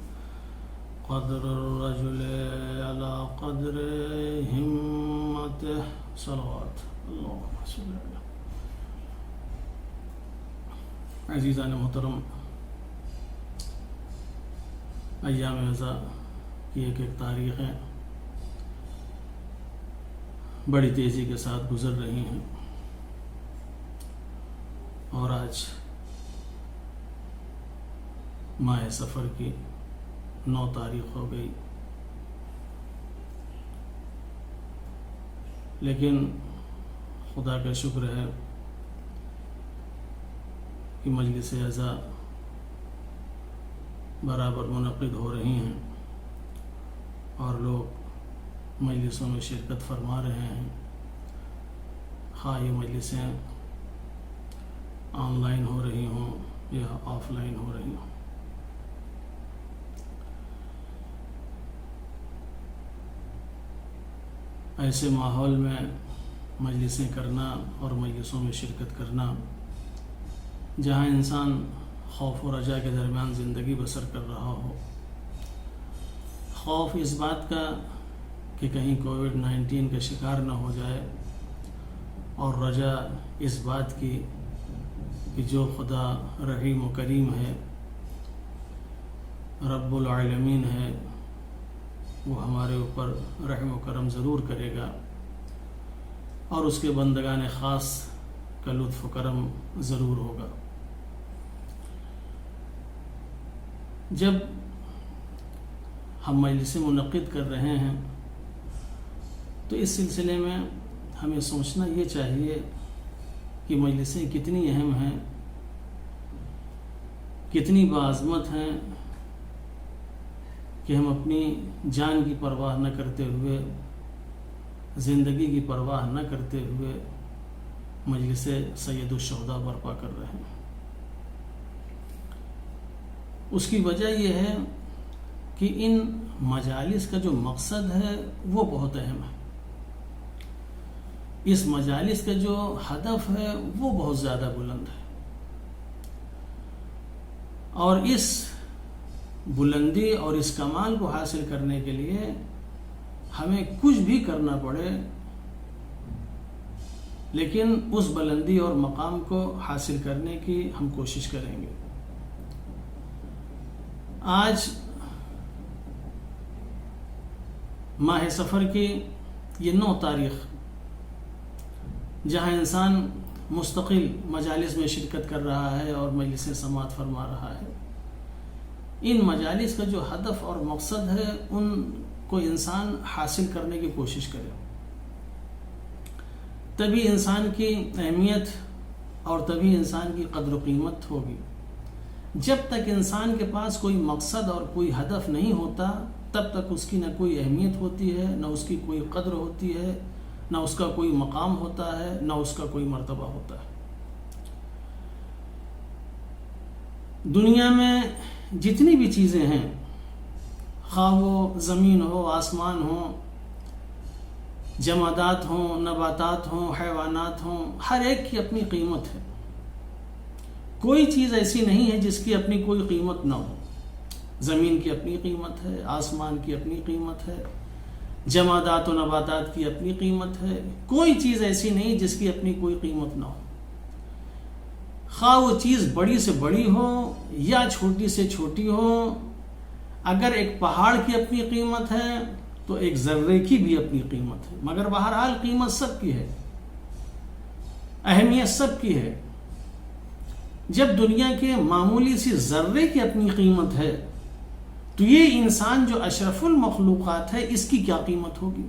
قدر الرجل على قدر همته صلوات اللهم صل على عزیزان محترم ایام عزا کی ایک تاریخ ہے بڑی تیزی کے ساتھ گزر رہی ہیں اور آج ماہ سفر کی 9 تاریخ ہو گئی، لیکن خدا کا شکر ہے کہ مجلس اعزا برابر منعقد ہو رہی ہیں اور لوگ مجلسوں میں شرکت فرما رہے ہیں، خواہ یہ مجلسیں آن لائن ہو رہی ہوں یا آف لائن ہو رہی ہوں۔ ایسے ماحول میں مجلسیں کرنا اور مجلسوں میں شرکت کرنا جہاں انسان خوف و رجا کے درمیان زندگی بسر کر رہا ہو، خوف اس بات کا کہ کہیں کووڈ-19 کا شکار نہ ہو جائے، اور رجا اس بات کی کہ جو خدا رحیم و کریم ہے، رب العالمین ہے، وہ ہمارے اوپر رحم و کرم ضرور کرے گا اور اس کے بندگان خاص کا لطف و کرم ضرور ہوگا۔ جب ہم مجلسیں منعقد کر رہے ہیں تو اس سلسلے میں ہمیں سوچنا یہ چاہیے کہ مجلسیں کتنی اہم ہیں، کتنی باعظمت ہیں کہ ہم اپنی جان کی پرواہ نہ کرتے ہوئے، زندگی کی پرواہ نہ کرتے ہوئے مجلس سید الشہداء برپا کر رہے ہیں۔ اس کی وجہ یہ ہے کہ ان مجالس کا جو مقصد ہے وہ بہت اہم ہے، اس مجالس کا جو ہدف ہے وہ بہت زیادہ بلند ہے، اور اس بلندی اور اس کمال کو حاصل کرنے کے لیے ہمیں کچھ بھی کرنا پڑے، لیکن اس بلندی اور مقام کو حاصل کرنے کی ہم کوشش کریں گے۔ آج ماہ سفر کی یہ 9 تاریخ جہاں انسان مستقل مجالس میں شرکت کر رہا ہے اور مجلسیں سماعت فرما رہا ہے، ان مجالس کا جو ہدف اور مقصد ہے ان کو انسان حاصل کرنے کی کوشش کرے، تبھی انسان کی اہمیت اور تبھی انسان کی قدر و قیمت ہوگی۔ جب تک انسان کے پاس کوئی مقصد اور کوئی ہدف نہیں ہوتا تب تک اس کی نہ کوئی اہمیت ہوتی ہے، نہ اس کی کوئی قدر ہوتی ہے، نہ اس کا کوئی مقام ہوتا ہے، نہ اس کا کوئی مرتبہ ہوتا ہے۔ دنیا میں جتنی بھی چیزیں ہیں، خواہ وہ زمین ہو، آسمان ہو، جمادات ہوں، نباتات ہوں، حیوانات ہوں، ہر ایک کی اپنی قیمت ہے۔ کوئی چیز ایسی نہیں ہے جس کی اپنی کوئی قیمت نہ ہو۔ زمین کی اپنی قیمت ہے، آسمان کی اپنی قیمت ہے، جمادات و نباتات کی اپنی قیمت ہے، کوئی چیز ایسی نہیں جس کی اپنی کوئی قیمت نہ ہو، خواہ وہ چیز بڑی سے بڑی ہو یا چھوٹی سے چھوٹی ہو۔ اگر ایک پہاڑ کی اپنی قیمت ہے تو ایک ذرے کی بھی اپنی قیمت ہے، مگر بہرحال قیمت سب کی ہے، اہمیت سب کی ہے۔ جب دنیا کے معمولی سی ذرے کی اپنی قیمت ہے تو یہ انسان جو اشرف المخلوقات ہے اس کی کیا قیمت ہوگی،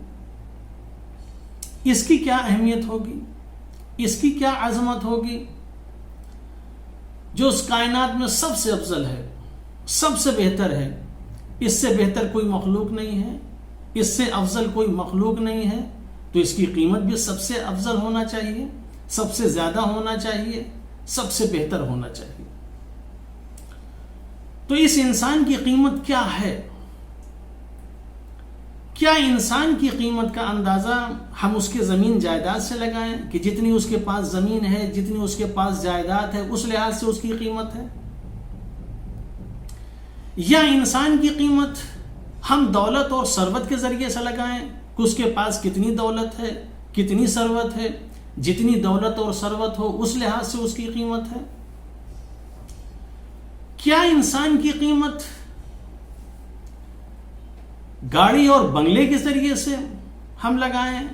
اس کی کیا اہمیت ہوگی، اس کی کیا عظمت ہوگی، جو اس کائنات میں سب سے افضل ہے، سب سے بہتر ہے، اس سے بہتر کوئی مخلوق نہیں ہے، اس سے افضل کوئی مخلوق نہیں ہے، تو اس کی قیمت بھی سب سے افضل ہونا چاہیے، سب سے زیادہ ہونا چاہیے، سب سے بہتر ہونا چاہیے۔ تو اس انسان کی قیمت کیا ہے؟ کیا انسان کی قیمت کا اندازہ ہم اس کے زمین جائیداد سے لگائیں کہ جتنی اس کے پاس زمین ہے، جتنی اس کے پاس جائیداد ہے، اس لحاظ سے اس کی قیمت ہے؟ یا انسان کی قیمت ہم دولت اور ثروت کے ذریعے سے لگائیں کہ اس کے پاس کتنی دولت ہے، کتنی ثروت ہے، جتنی دولت اور ثروت ہو اس لحاظ سے اس کی قیمت ہے؟ کیا انسان کی قیمت گاڑی اور بنگلے کے ذریعے سے ہم لگائیں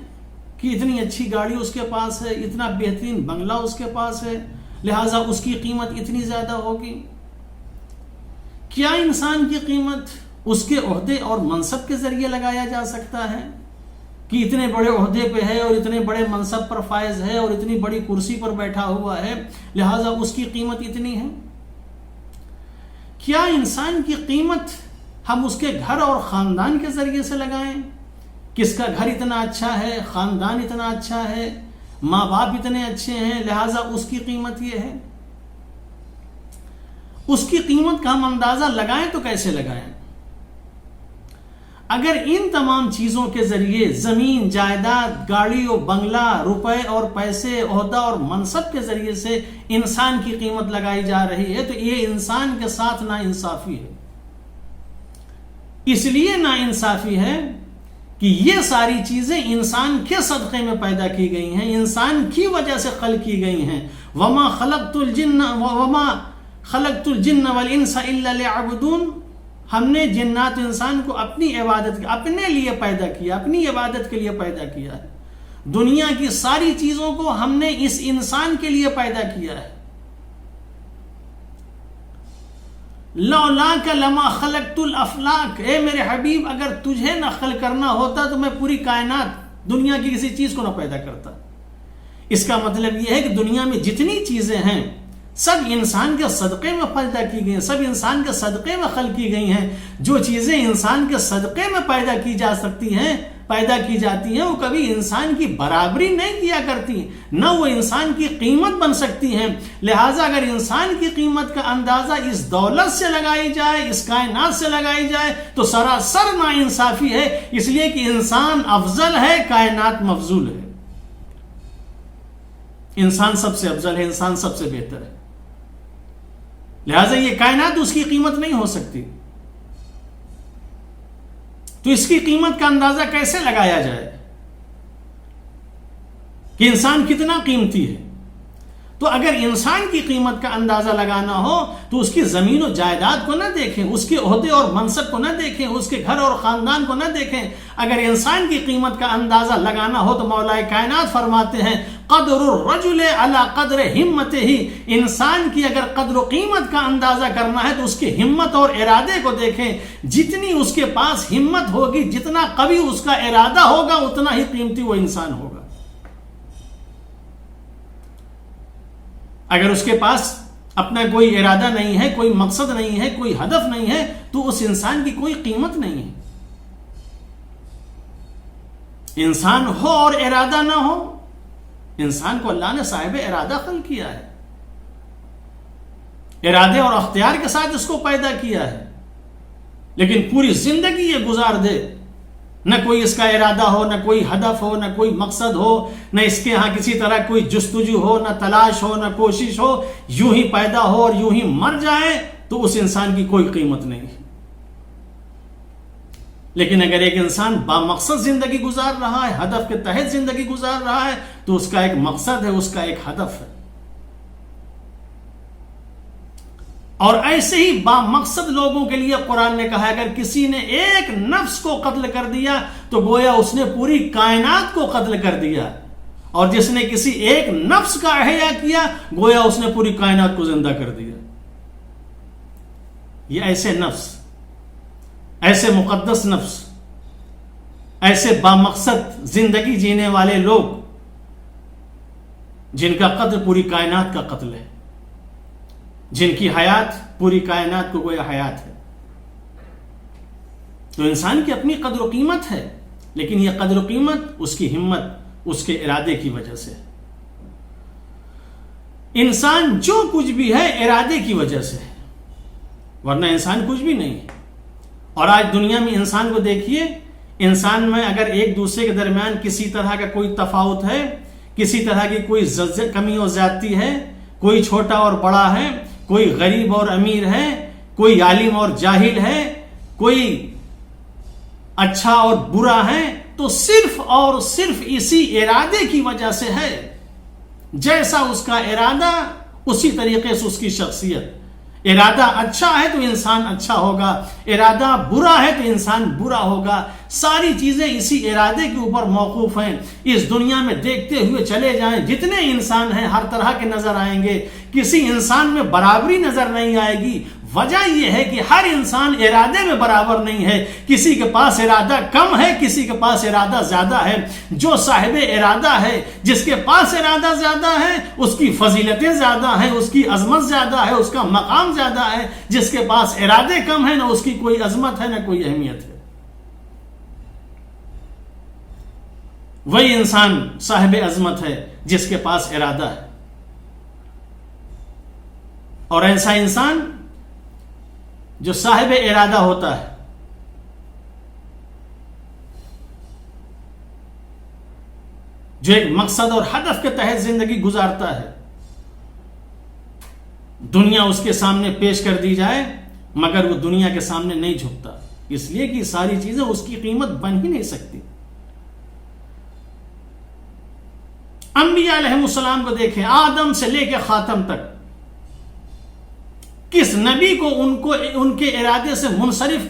کہ اتنی اچھی گاڑی اس کے پاس ہے، اتنا بہترین بنگلہ اس کے پاس ہے، لہٰذا اس کی قیمت اتنی زیادہ ہوگی؟ کیا انسان کی قیمت اس کے عہدے اور منصب کے ذریعے لگایا جا سکتا ہے کہ اتنے بڑے عہدے پہ ہے اور اتنے بڑے منصب پر فائز ہے اور اتنی بڑی کرسی پر بیٹھا ہوا ہے لہٰذا اس کی قیمت اتنی ہے؟ کیا انسان کی قیمت ہم اس کے گھر اور خاندان کے ذریعے سے لگائیں؟ کس کا گھر اتنا اچھا ہے، خاندان اتنا اچھا ہے، ماں باپ اتنے اچھے ہیں لہٰذا اس کی قیمت یہ ہے؟ اس کی قیمت کا ہم اندازہ لگائیں تو کیسے لگائیں؟ اگر ان تمام چیزوں کے ذریعے زمین، جائیداد، گاڑی و بنگلہ، روپے اور پیسے، عہدہ اور منصب کے ذریعے سے انسان کی قیمت لگائی جا رہی ہے تو یہ انسان کے ساتھ ناانصافی ہے۔ اس لیے ناانصافی ہے کہ یہ ساری چیزیں انسان کے صدقے میں پیدا کی گئی ہیں، انسان کی وجہ سے خلق کی گئی ہیں۔ وَمَا خَلَقْتُ الْجِنَّ وَالْإِنسَ إِلَّا لِيَعْبُدُونَ، ہم نے جنات و انسان کو اپنی عبادت اپنے لیے پیدا کیا، اپنی عبادت کے لیے پیدا کیا ہے۔ دنیا کی ساری چیزوں کو ہم نے اس انسان کے لیے پیدا کیا ہے۔ لولاک لما خلقت الافلاک، اے میرے حبیب اگر تجھے نہ خلق کرنا ہوتا تو میں پوری کائنات دنیا کی کسی چیز کو نہ پیدا کرتا۔ اس کا مطلب یہ ہے کہ دنیا میں جتنی چیزیں ہیں سب انسان کے صدقے میں پیدا کی گئی ہیں، سب انسان کے صدقے میں خلق کی گئی ہیں۔ جو چیزیں انسان کے صدقے میں پیدا کی جا سکتی ہیں، پیدا کی جاتی ہیں، وہ کبھی انسان کی برابری نہیں کیا کرتی، نہ وہ انسان کی قیمت بن سکتی ہیں۔ لہٰذا اگر انسان کی قیمت کا اندازہ اس دولت سے لگائی جائے، اس کائنات سے لگائی جائے تو سراسر ناانصافی ہے، اس لیے کہ انسان افضل ہے، کائنات مفضول ہے۔ انسان سب سے افضل ہے، انسان سب سے بہتر ہے، لہٰذا یہ کائنات اس کی قیمت نہیں ہو سکتی۔ تو اس کی قیمت کا اندازہ کیسے لگایا جائے کہ انسان کتنا قیمتی ہے؟ تو اگر انسان کی قیمت کا اندازہ لگانا ہو تو اس کی زمین و جائیداد کو نہ دیکھیں، اس کے عہدے اور منصب کو نہ دیکھیں، اس کے گھر اور خاندان کو نہ دیکھیں۔ اگر انسان کی قیمت کا اندازہ لگانا ہو تو مولا کائنات فرماتے ہیں قدر الرجل علی قدر ہمتہ، انسان کی اگر قدر و قیمت کا اندازہ کرنا ہے تو اس کی ہمت اور ارادے کو دیکھیں۔ جتنی اس کے پاس ہمت ہوگی، جتنا قوی اس کا ارادہ ہوگا، اتنا ہی قیمتی وہ انسان ہوگا۔ اگر اس کے پاس اپنا کوئی ارادہ نہیں ہے، کوئی مقصد نہیں ہے، کوئی ہدف نہیں ہے تو اس انسان کی کوئی قیمت نہیں ہے۔ انسان ہو اور ارادہ نہ ہو، انسان کو اللہ نے صاحب ارادہ خلق کیا ہے، ارادے اور اختیار کے ساتھ اس کو پیدا کیا ہے، لیکن پوری زندگی یہ گزار دے، نہ کوئی اس کا ارادہ ہو، نہ کوئی ہدف ہو، نہ کوئی مقصد ہو، نہ اس کے ہاں کسی طرح کوئی جستجو ہو، نہ تلاش ہو، نہ کوشش ہو، یوں ہی پیدا ہو اور یوں ہی مر جائے تو اس انسان کی کوئی قیمت نہیں ہے۔ لیکن اگر ایک انسان با مقصد زندگی گزار رہا ہے، ہدف کے تحت زندگی گزار رہا ہے تو اس کا ایک مقصد ہے، اس کا ایک ہدف ہے۔ اور ایسے ہی با مقصد لوگوں کے لیے قرآن نے کہا اگر کسی نے ایک نفس کو قتل کر دیا تو گویا اس نے پوری کائنات کو قتل کر دیا، اور جس نے کسی ایک نفس کا احیا کیا گویا اس نے پوری کائنات کو زندہ کر دیا۔ یہ ایسے نفس، ایسے مقدس نفس، ایسے با مقصد زندگی جینے والے لوگ جن کا قتل پوری کائنات کا قتل ہے، جن کی حیات پوری کائنات کو گویا حیات ہے۔ تو انسان کی اپنی قدر و قیمت ہے، لیکن یہ قدر و قیمت اس کی ہمت، اس کے ارادے کی وجہ سے۔ انسان جو کچھ بھی ہے ارادے کی وجہ سے ہے، ورنہ انسان کچھ بھی نہیں ہے۔ اور آج دنیا میں انسان کو دیکھیے، انسان میں اگر ایک دوسرے کے درمیان کسی طرح کا کوئی تفاوت ہے، کسی طرح کی کوئی کمی و زیادتی ہے، کوئی چھوٹا اور بڑا ہے، کوئی غریب اور امیر ہے، کوئی عالم اور جاہل ہے، کوئی اچھا اور برا ہے، تو صرف اور صرف اسی ارادے کی وجہ سے ہے۔ جیسا اس کا ارادہ اسی طریقے سے اس کی شخصیت۔ ارادہ اچھا ہے تو انسان اچھا ہوگا، ارادہ برا ہے تو انسان برا ہوگا۔ ساری چیزیں اسی ارادے کے اوپر موقوف ہیں. اس دنیا میں دیکھتے ہوئے چلے جائیں، جتنے انسان ہیں ہر طرح کے نظر آئیں گے، کسی انسان میں برابری نظر نہیں آئے گی. وجہ یہ ہے کہ ہر انسان ارادے میں برابر نہیں ہے. کسی کے پاس ارادہ کم ہے، کسی کے پاس ارادہ زیادہ ہے. جو صاحب ارادہ ہے، جس کے پاس ارادہ زیادہ ہے، اس کی فضیلتیں زیادہ ہیں، اس کی عظمت زیادہ ہے، اس کا مقام زیادہ ہے. جس کے پاس ارادے کم ہے، نہ اس کی کوئی عظمت ہے نہ کوئی اہمیت ہے. وہی انسان صاحب عظمت ہے جس کے پاس ارادہ ہے. اور ایسا انسان جو صاحب ارادہ ہوتا ہے، جو ایک مقصد اور ہدف کے تحت زندگی گزارتا ہے، دنیا اس کے سامنے پیش کر دی جائے مگر وہ دنیا کے سامنے نہیں جھکتا، اس لیے کہ ساری چیزیں اس کی قیمت بن ہی نہیں سکتی. انبیاء علیہ السلام کو دیکھیں، آدم سے لے کے خاتم تک کس نبی کو ان کے ارادے سے منصرف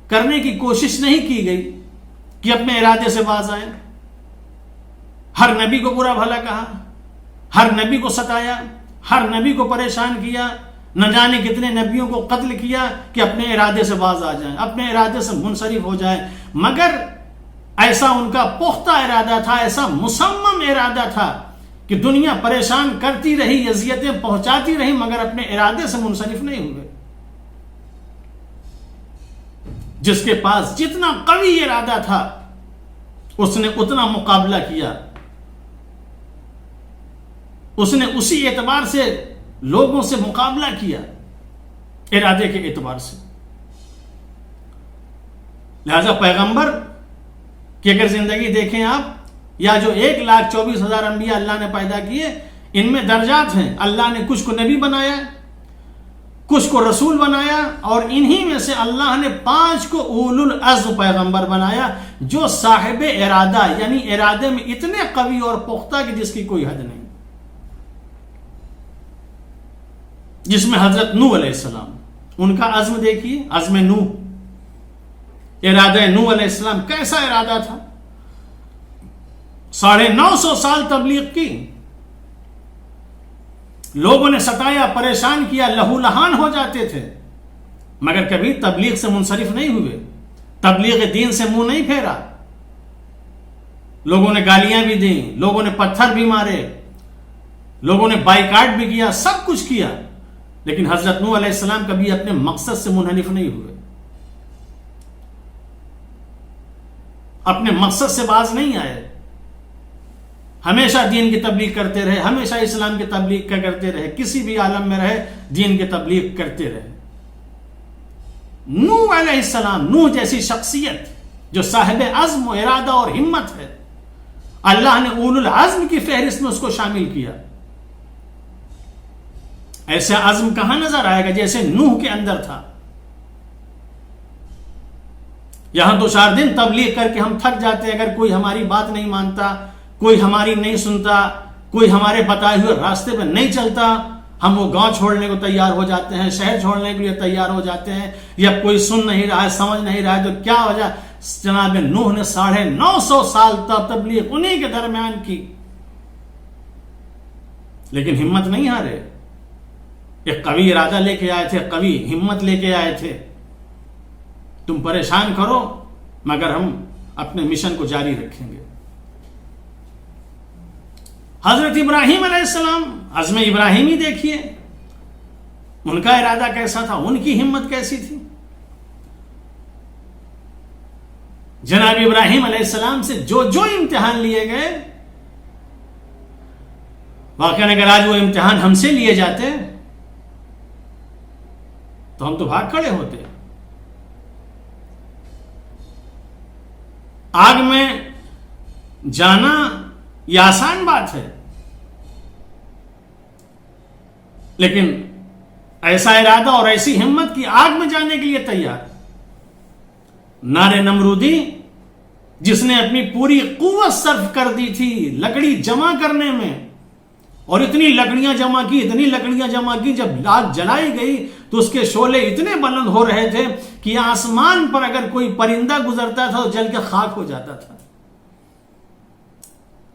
کرنے کی کوشش نہیں کی گئی کہ اپنے ارادے سے باز آئے. ہر نبی کو برا بھلا کہا، ہر نبی کو ستایا، ہر نبی کو پریشان کیا، نہ جانے کتنے نبیوں کو قتل کیا کہ اپنے ارادے سے باز آ جائیں، اپنے ارادے سے منصرف ہو جائیں. مگر ایسا ان کا پختہ ارادہ تھا، ایسا مصمم ارادہ تھا کہ دنیا پریشان کرتی رہی، اذیتیں پہنچاتی رہی، مگر اپنے ارادے سے منصرف نہیں ہوئے. جس کے پاس جتنا قوی ارادہ تھا اس نے اتنا مقابلہ کیا، اس نے اسی اعتبار سے لوگوں سے مقابلہ کیا، ارادے کے اعتبار سے. لہذا پیغمبر کی اگر زندگی دیکھیں آپ، یا جو 1,24,000 انبیاء اللہ نے پیدا کیے، ان میں درجات ہیں. اللہ نے کچھ کو نبی بنایا، کچھ کو رسول بنایا، اور انہی میں سے اللہ نے 5 کو اولو العزم پیغمبر بنایا، جو صاحب ارادہ یعنی ارادے میں اتنے قوی اور پختہ کہ جس کی کوئی حد نہیں. جس میں حضرت نوح علیہ السلام، ان کا عزم دیکھیے، عزم نوح، ارادہ نوح علیہ السلام کیسا ارادہ تھا. 950 سال تبلیغ کی، لوگوں نے ستایا، پریشان کیا، لہو لہان ہو جاتے تھے، مگر کبھی تبلیغ سے منصرف نہیں ہوئے، تبلیغ دین سے منہ نہیں پھیرا. لوگوں نے گالیاں بھی دیں، لوگوں نے پتھر بھی مارے، لوگوں نے بائیکاٹ بھی کیا، سب کچھ کیا، لیکن حضرت نوح علیہ السلام کبھی اپنے مقصد سے منحرف نہیں ہوئے، اپنے مقصد سے باز نہیں آئے. ہمیشہ دین کی تبلیغ کرتے رہے، ہمیشہ اسلام کی تبلیغ کرتے رہے، کسی بھی عالم میں رہے دین کی تبلیغ کرتے رہے. نوح علیہ السلام، نوح جیسی شخصیت جو صاحب عزم و ارادہ اور ہمت ہے، اللہ نے اولو العزم کی فہرست میں اس کو شامل کیا. ایسا عزم کہاں نظر آئے گا جیسے نوح کے اندر تھا. یہاں 2-4 دن تبلیغ کر کے ہم تھک جاتے، اگر کوئی ہماری بات نہیں مانتا، کوئی ہماری نہیں سنتا، کوئی ہمارے بتائے ہوئے راستے پہ نہیں چلتا، ہم وہ گاؤں چھوڑنے کو تیار ہو جاتے ہیں، شہر چھوڑنے کے لیے تیار ہو جاتے ہیں. یا کوئی سن نہیں رہا ہے، سمجھ نہیں رہا ہے، تو کیا وجہ؟ جناب نوح نے 950 سال تبلیغ انہی کے درمیان کی، لیکن ہمت نہیں ہارے. ایک قوی ارادہ لے کے آئے تھے، قوی ہمت لے کے آئے تھے. تم پریشان کرو مگر ہم اپنے مشن کو جاری رکھیں گے. حضرت ابراہیم علیہ السلام، عزم ابراہیمی دیکھیے، ان کا ارادہ کیسا تھا، ان کی ہمت کیسی تھی. جناب ابراہیم علیہ السلام سے جو امتحان لیے گئے، واقعاً اگر آج وہ امتحان ہم سے لیے جاتے تو ہم تو بھاگ کھڑے ہوتے. آگ میں جانا یہ آسان بات ہے، لیکن ایسا ارادہ اور ایسی ہمت کی آگ میں جانے کے لیے تیار. نار نمرودی جس نے اپنی پوری قوت صرف کر دی تھی لکڑی جمع کرنے میں، اور اتنی لکڑیاں جمع کی، جب آگ جلائی گئی تو اس کے شعلے اتنے بلند ہو رہے تھے کہ آسمان پر اگر کوئی پرندہ گزرتا تھا تو جل کے خاک ہو جاتا تھا۔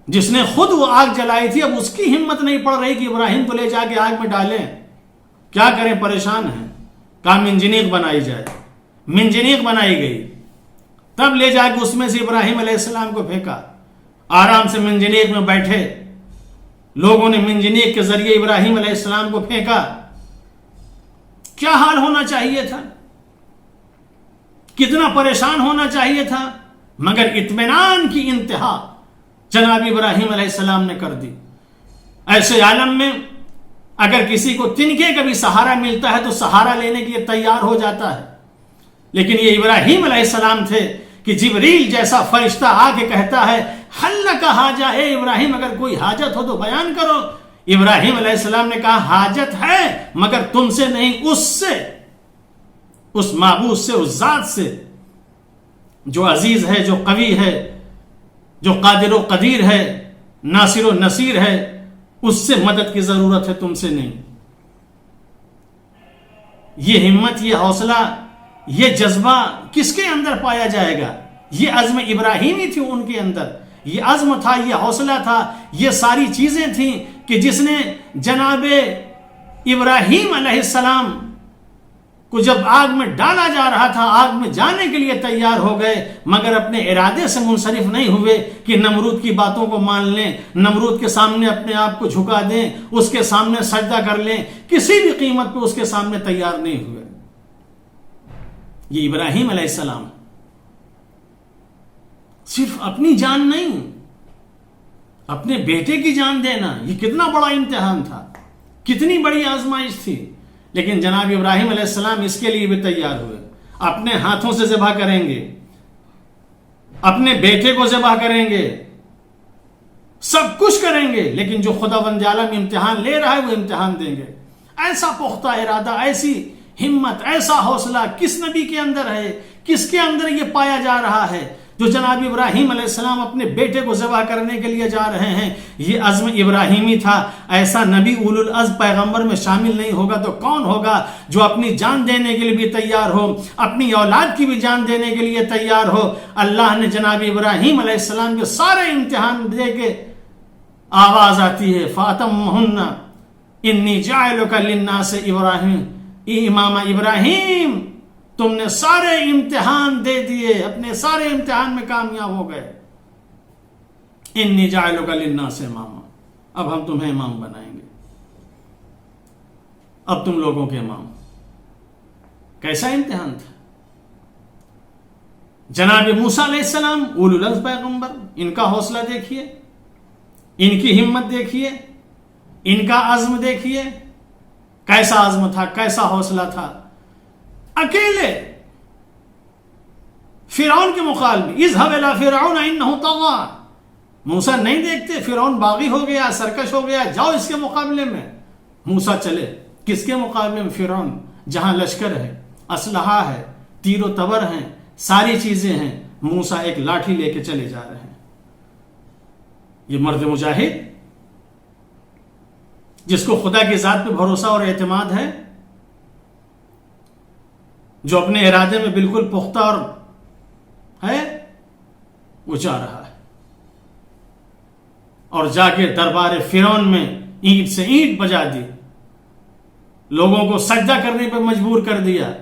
جس نے خود وہ آگ جلائی تھی اب اس کی ہمت نہیں پڑ رہی کہ ابراہیم کو لے جا کے آگ میں ڈالیں، کیا کریں، پریشان ہیں۔ کہا منجنیق بنائی جائے، منجنیق بنائی گئی، تب لے جا کے اس میں سے ابراہیم علیہ السلام کو پھینکا۔ آرام سے منجنیق میں بیٹھے، لوگوں نے منجنیق کے ذریعے ابراہیم علیہ السلام کو پھینکا۔ کیا حال ہونا چاہیے تھا، کتنا پریشان ہونا چاہیے تھا، مگر اطمینان کی انتہا جناب ابراہیم علیہ السلام نے کر دی۔ ایسے عالم میں اگر کسی کو تنکے کا بھی سہارا ملتا ہے تو سہارا لینے کے لیے تیار ہو جاتا ہے، لیکن یہ ابراہیم علیہ السلام تھے کہ جبریل جیسا فرشتہ آ کے کہتا ہے حل لک حاجہ، اے ابراہیم اگر کوئی حاجت ہو تو بیان کرو۔ ابراہیم علیہ السلام نے کہا حاجت ہے مگر تم سے نہیں، اس سے، اس معبود سے، اس ذات سے جو عزیز ہے، جو قوی ہے، جو قادر و قدیر ہے، ناصر و نصیر ہے، اس سے مدد کی ضرورت ہے، تم سے نہیں۔ یہ ہمت، یہ حوصلہ، یہ جذبہ کس کے اندر پایا جائے گا؟ یہ عزم ابراہیمی تھی ان کے اندر، یہ عزم تھا، یہ حوصلہ تھا، یہ ساری چیزیں تھیں کہ جس نے جناب ابراہیم علیہ السلام کو جب آگ میں ڈالا جا رہا تھا، آگ میں جانے کے لیے تیار ہو گئے، مگر اپنے ارادے سے منصرف نہیں ہوئے کہ نمرود کی باتوں کو مان لیں، نمرود کے سامنے اپنے آپ کو جھکا دیں، اس کے سامنے سجدہ کر لیں، کسی بھی قیمت پہ اس کے سامنے تیار نہیں ہوئے۔ یہ ابراہیم علیہ السلام صرف اپنی جان نہیں، اپنے بیٹے کی جان دینا، یہ کتنا بڑا امتحان تھا، کتنی بڑی آزمائش تھی، لیکن جناب ابراہیم علیہ السلام اس کے لیے بھی تیار ہوئے۔ اپنے ہاتھوں سے ذبح کریں گے، اپنے بیٹے کو ذبح کریں گے، سب کچھ کریں گے، لیکن جو خداوند عالم امتحان لے رہا ہے وہ امتحان دیں گے۔ ایسا پختہ ارادہ، ایسی ہمت، ایسا حوصلہ کس نبی کے اندر ہے، کس کے اندر یہ پایا جا رہا ہے جو جناب ابراہیم علیہ السلام اپنے بیٹے کو ذبح کرنے کے لیے جا رہے ہیں؟ یہ عزم ابراہیمی تھا۔ ایسا نبی اولو العزم پیغمبر میں شامل نہیں ہوگا تو کون ہوگا جو اپنی جان دینے کے لیے بھی تیار ہو، اپنی اولاد کی بھی جان دینے کے لیے تیار ہو؟ اللہ نے جناب ابراہیم علیہ السلام کے سارے امتحان دے کے آواز آتی ہے فاتمہن انی جاعلک للناس ابراہیم، امام ابراہیم تم نے سارے امتحان دے دیے، اپنے سارے امتحان میں کامیاب ہو گئے۔ انی جاعلک للناس اماما، اب ہم تمہیں امام بنائیں گے، اب تم لوگوں کے امام۔ کیسا امتحان تھا؟ جناب موسیٰ علیہ السلام اولو العزم پیغمبر، ان کا حوصلہ دیکھیے، ان کی ہمت دیکھیے، ان کا عزم دیکھیے، کیسا عزم تھا، کیسا حوصلہ تھا۔ اکیلے فرعون کے مقابلے، اذهب الى فرعون انه طغى، موسیٰ نہیں دیکھتے فرعون باغی ہو گیا، سرکش ہو گیا، جاؤ اس کے مقابلے میں۔ موسیٰ چلے کس کے مقابلے میں؟ فرعون، جہاں لشکر ہے، اسلحہ ہے، تیر و تبر ہیں، ساری چیزیں ہیں، موسیٰ ایک لاٹھی لے کے چلے جا رہے ہیں۔ یہ مرد مجاہد جس کو خدا کی ذات پہ بھروسہ اور اعتماد ہے، جو اپنے ارادے میں بالکل پختہ اور ہے، وہ جا رہا ہے اور جا کے دربار فرعون میں اینٹ سے اینٹ بجا دی، لوگوں کو سجدہ کرنے پر مجبور کر دیا۔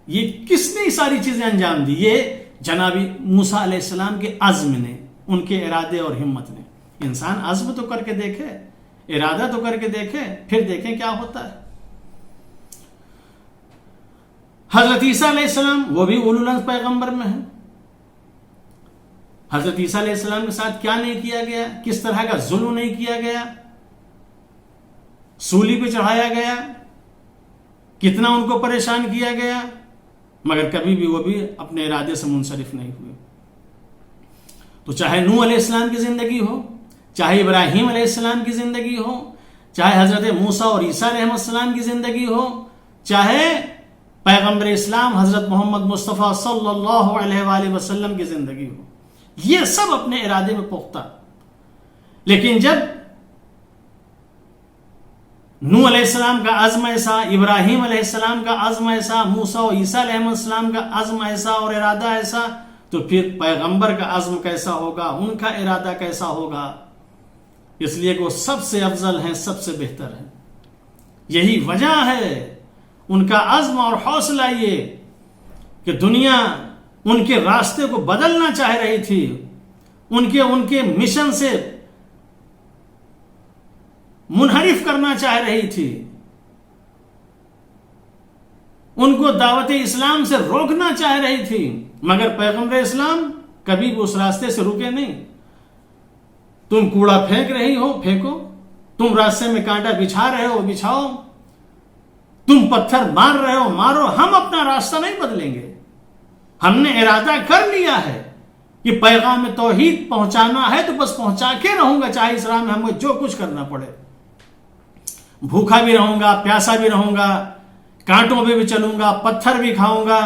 یہ کس نے ساری چیزیں انجام دی؟ یہ جناب موسیٰ علیہ السلام کے عزم نے، ان کے ارادے اور ہمت نے۔ انسان عزم تو کر کے دیکھے، ارادہ تو کر کے دیکھے، پھر دیکھیں کیا ہوتا ہے۔ حضرت عیسیٰ علیہ السلام وہ بھی اولو العزم پیغمبر میں ہیں۔ حضرت عیسیٰ علیہ السلام کے ساتھ کیا نہیں کیا گیا، کس طرح کا ظلم نہیں کیا گیا، سولی پہ چڑھایا گیا، کتنا ان کو پریشان کیا گیا، مگر کبھی بھی وہ بھی اپنے ارادے سے منصرف نہیں ہوئے۔ تو چاہے نوح علیہ السلام کی زندگی ہو، چاہے ابراہیم علیہ السلام کی زندگی ہو، چاہے حضرت موسیٰ اور عیسیٰ علیہ السلام کی زندگی ہو، چاہے پیغمبر اسلام حضرت محمد مصطفیٰ صلی اللہ علیہ وآلہ وسلم کی زندگی ہو، یہ سب اپنے ارادے میں پختہ. لیکن جب نوح علیہ السلام کا عزم ایسا، ابراہیم علیہ السلام کا عزم ایسا، موسیٰ و عیسیٰ علیہ السلام کا عزم ایسا اور ارادہ ایسا، تو پھر پیغمبر کا عزم کیسا ہوگا، ان کا ارادہ کیسا ہوگا. اس لیے کہ وہ سب سے افضل ہیں، سب سے بہتر ہیں. یہی وجہ ہے ان کا عزم اور حوصلہ یہ کہ دنیا ان کے راستے کو بدلنا چاہ رہی تھی، ان کے مشن سے منحرف کرنا چاہ رہی تھی، ان کو دعوت اسلام سے روکنا چاہ رہی تھی، مگر پیغمبر اسلام کبھی بھی اس راستے سے رکے نہیں. تم کوڑا پھینک رہی ہو، پھینکو. تم راستے میں کانٹا بچھا رہے ہو، بچھاؤ. تم پتھر مار رہے ہو، مارو. ہم اپنا راستہ نہیں بدلیں گے. ہم نے ارادہ کر لیا ہے کہ پیغام توحید پہنچانا ہے تو بس پہنچا کے رہوں گا، چاہے اس راہ میں ہمیں جو کچھ کرنا پڑے. بھوکا بھی رہوں گا، پیاسا بھی رہوں گا، کانٹوں پہ بھی چلوں گا، پتھر بھی کھاؤں گا،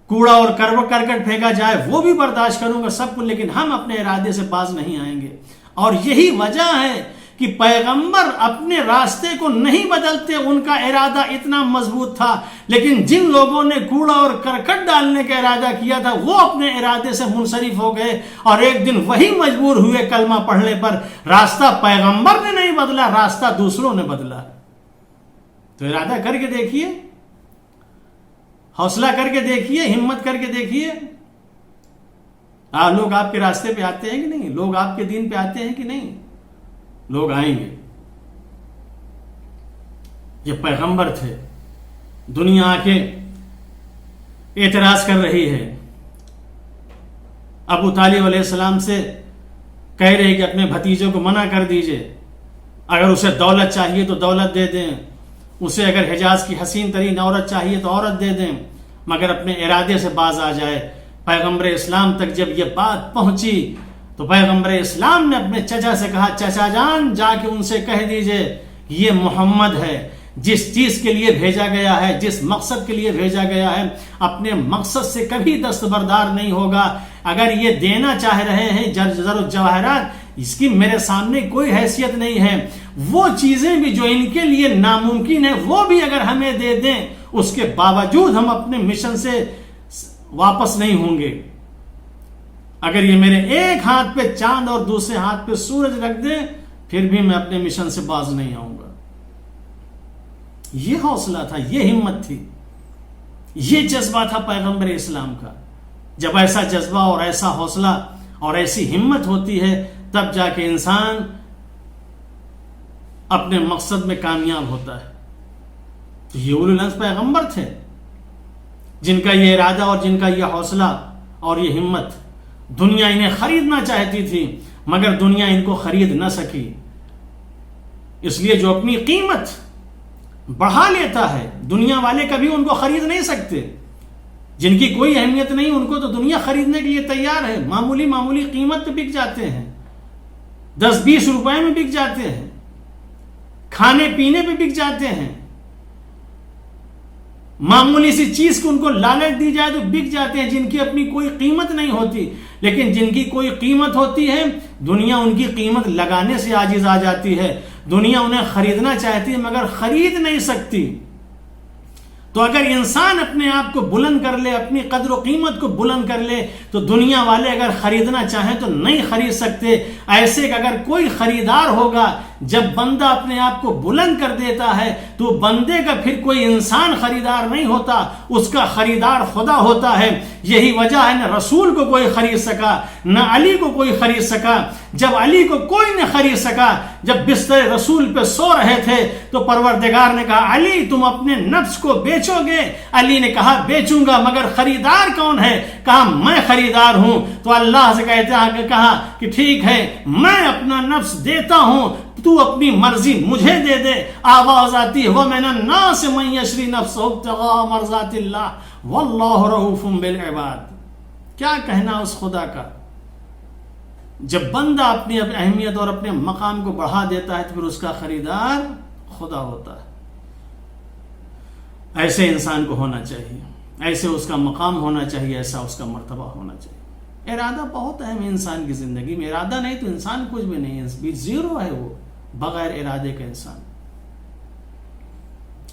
کوڑا اور کرکٹ پھینکا جائے وہ بھی برداشت کروں گا، سب کچھ. لیکن ہم اپنے ارادے سے باز نہیں آئیں گے. اور یہی وجہ ہے کہ پیغمبر اپنے راستے کو نہیں بدلتے، ان کا ارادہ اتنا مضبوط تھا. لیکن جن لوگوں نے کوڑا اور کرکٹ ڈالنے کا ارادہ کیا تھا وہ اپنے ارادے سے منصرف ہو گئے اور ایک دن وہی مجبور ہوئے کلمہ پڑھنے پر. راستہ پیغمبر نے نہیں بدلا، راستہ دوسروں نے بدلا. تو ارادہ کر کے دیکھیے، حوصلہ کر کے دیکھیے، ہمت کر کے دیکھیے. لوگ آپ کے راستے پہ آتے ہیں کہ نہیں؟ لوگ آپ کے دین پہ آتے ہیں کہ نہیں؟ لوگ آئیں گے. یہ پیغمبر تھے. دنیا آ کے اعتراض کر رہی ہے. ابو طالب علیہ السلام سے کہہ رہے کہ اپنے بھتیجے کو منع کر دیجئے، اگر اسے دولت چاہیے تو دولت دے دیں، اسے اگر حجاز کی حسین ترین عورت چاہیے تو عورت دے دیں، مگر اپنے ارادے سے باز آ جائے. پیغمبر اسلام تک جب یہ بات پہنچی تو پیغمبر اسلام نے اپنے چچا سے کہا، چچا جان جا کے ان سے کہہ دیجئے یہ محمد ہے، جس چیز کے لیے بھیجا گیا ہے، جس مقصد کے لیے بھیجا گیا ہے، اپنے مقصد سے کبھی دستبردار نہیں ہوگا. اگر یہ دینا چاہ رہے ہیں زر و جواہرات، اس کی میرے سامنے کوئی حیثیت نہیں ہے. وہ چیزیں بھی جو ان کے لیے ناممکن ہیں وہ بھی اگر ہمیں دے دیں، اس کے باوجود ہم اپنے مشن سے واپس نہیں ہوں گے. اگر یہ میرے ایک ہاتھ پہ چاند اور دوسرے ہاتھ پہ سورج رکھ دیں پھر بھی میں اپنے مشن سے باز نہیں آؤں گا. یہ حوصلہ تھا، یہ ہمت تھی، یہ جذبہ تھا پیغمبر اسلام کا. جب ایسا جذبہ اور ایسا حوصلہ اور ایسی ہمت ہوتی ہے تب جا کے انسان اپنے مقصد میں کامیاب ہوتا ہے. یہ اولو العزم پیغمبر تھے جن کا یہ ارادہ اور جن کا یہ حوصلہ اور یہ ہمت. دنیا انہیں خریدنا چاہتی تھی مگر دنیا ان کو خرید نہ سکی. اس لیے جو اپنی قیمت بڑھا لیتا ہے دنیا والے کبھی ان کو خرید نہیں سکتے. جن کی کوئی اہمیت نہیں ان کو تو دنیا خریدنے کے لیے تیار ہے. معمولی معمولی قیمت پہ بک جاتے ہیں، 10-20 روپے میں بک جاتے ہیں، کھانے پینے پہ بک جاتے ہیں. معمولی سی چیز کو ان کو لالچ دی جائے تو بک جاتے ہیں، جن کی اپنی کوئی قیمت نہیں ہوتی. لیکن جن کی کوئی قیمت ہوتی ہے دنیا ان کی قیمت لگانے سے عاجز آ جاتی ہے. دنیا انہیں خریدنا چاہتی ہے مگر خرید نہیں سکتی. تو اگر انسان اپنے آپ کو بلند کر لے، اپنی قدر و قیمت کو بلند کر لے تو دنیا والے اگر خریدنا چاہیں تو نہیں خرید سکتے. ایسے کہ اگر کوئی خریدار ہوگا، جب بندہ اپنے آپ کو بلند کر دیتا ہے تو بندے کا پھر کوئی انسان خریدار نہیں ہوتا، اس کا خریدار خدا ہوتا ہے. یہی وجہ ہے نہ رسول کو کوئی خرید سکا، نہ علی کو کوئی خرید سکا. جب علی کو کوئی نہ خرید سکا، جب بستر رسول پہ سو رہے تھے تو پروردگار نے کہا علی تم اپنے نفس کو بیچو گے؟ علی نے کہا بیچوں گا، مگر خریدار کون ہے؟ کہا میں خریدار ہوں. تو اللہ سے کہا کہ ٹھیک ہے میں اپنا نفس دیتا ہوں، تو اپنی مرضی مجھے دے دے. آواز آتی ہے وَمِنَ النَّاسِ مَن يَشْرِي نَفْسَهُ ابْتِغَاءَ مَرْضَاتِ اللَّهِ وَاللَّهُ رَءُوفٌ بِالْعِبَادِ. کیا کہنا اس خدا کا؟ جب بندہ اپنی اہمیت اور اپنے مقام کو بڑھا دیتا ہے تو پھر اس کا خریدار خدا ہوتا ہے. ایسے انسان کو ہونا چاہیے، ایسے اس کا مقام ہونا چاہیے، ایسا اس کا مرتبہ ہونا چاہیے. ارادہ بہت اہم ہے انسان کی زندگی میں. ارادہ نہیں تو انسان کچھ بھی نہیں ہے, زیرو ہے وہ, بغیر ارادے کا انسان.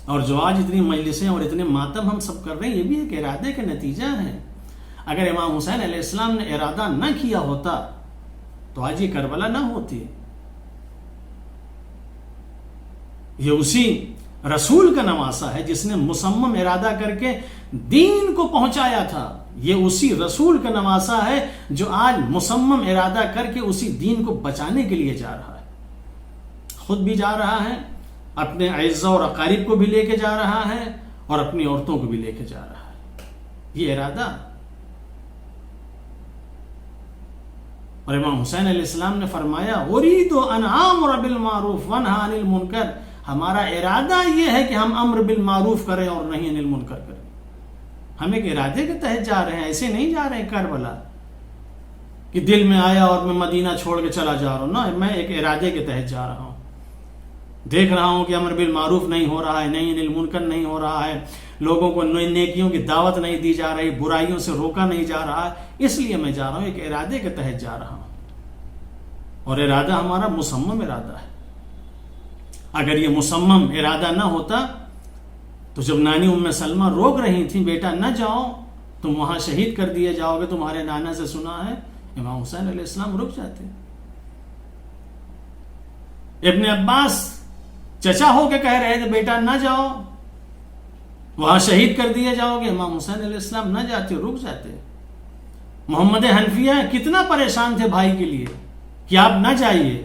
اور جو آج اتنی مجلسیں اور اتنے ماتم ہم سب کر رہے ہیں, یہ بھی ایک ارادے کا نتیجہ ہے. اگر امام حسین علیہ السلام نے ارادہ نہ کیا ہوتا تو آج یہ کربلا نہ ہوتی. یہ اسی رسول کا نواسہ ہے جس نے مصمم ارادہ کر کے دین کو پہنچایا تھا. یہ اسی رسول کا نواسہ ہے جو آج مصمم ارادہ کر کے اسی دین کو بچانے کے لیے جا رہا ہے. خود بھی جا رہا ہے, اپنے اعزاء اور اقارب کو بھی لے کے جا رہا ہے, اور اپنی عورتوں کو بھی لے کے جا رہا ہے. یہ ارادہ. اور امام حسین علیہ السلام نے فرمایا اُرِیدُ أَنْ آمُرَ بِالْمَعْرُوفِ وَأَنْهَى عَنِ الْمُنْكَرِ. ہمارا ارادہ یہ ہے کہ ہم امر بالمعروف کریں اور نہیں انل منکر کریں. ہم ایک ارادے کے تحت جا رہے ہیں, ایسے نہیں جا رہے ہیں کربلا کہ دل میں آیا اور میں مدینہ چھوڑ کے چلا جا رہا ہوں. نہ, میں ایک ارادے کے تحت جا رہا ہوں. دیکھ رہا ہوں کہ امر بالمعروف نہیں ہو رہا ہے, نہیں انل منکر نہیں ہو رہا ہے, لوگوں کو نیکیوں کی دعوت نہیں دی جا رہی, برائیوں سے روکا نہیں جا رہا ہے, اس لیے میں جا رہا ہوں, ایک ارادے کے تحت جا رہا ہوں. اور ارادہ ہمارا مصمم ارادہ ہے. اگر یہ مصمم ارادہ نہ ہوتا تو جب نانی ام سلمہ روک رہی تھیں بیٹا نہ جاؤ, تم وہاں شہید کر دیے جاؤ گے, تمہارے نانا سے سنا ہے, امام حسین علیہ السلام رک جاتے. ابن عباس چچا ہو کے کہہ رہے تھے بیٹا نہ جاؤ, وہاں شہید کر دیے جاؤ گے, امام حسین علیہ السلام نہ جاتے, رک جاتے. محمد حنفیہ کتنا پریشان تھے بھائی کے لیے کہ آپ نہ جائیے.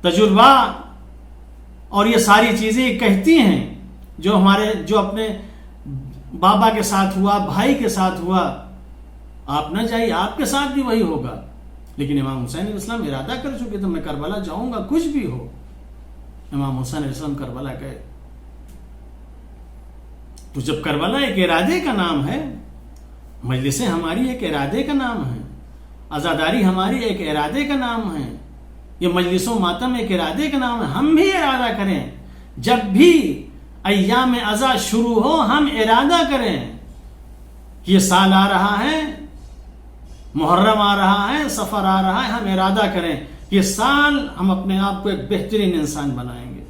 تجربہ اور یہ ساری چیزیں کہتی ہیں جو اپنے بابا کے ساتھ ہوا, بھائی کے ساتھ ہوا, آپ نہ جائیے, آپ کے ساتھ بھی وہی ہوگا. لیکن امام حسین علیہ السلام ارادہ کر چکے تو میں کربلا جاؤں گا کچھ بھی ہو. امام حسین علیہ السلام کربلا گئے. تو جب کربلا ایک ارادے کا نام ہے, مجلسیں ہماری ایک ارادے کا نام ہے, عزاداری ہماری ایک ارادے کا نام ہے, یہ مجلس و ماتم ایک ارادے کا نام ہے. ہم بھی ارادہ کریں, جب بھی ایام عزا شروع ہو ہم ارادہ کریں کہ یہ سال آ رہا ہے, محرم آ رہا ہے, سفر آ رہا ہے, ہم ارادہ کریں کہ یہ سال ہم اپنے آپ کو ایک بہترین انسان بنائیں گے.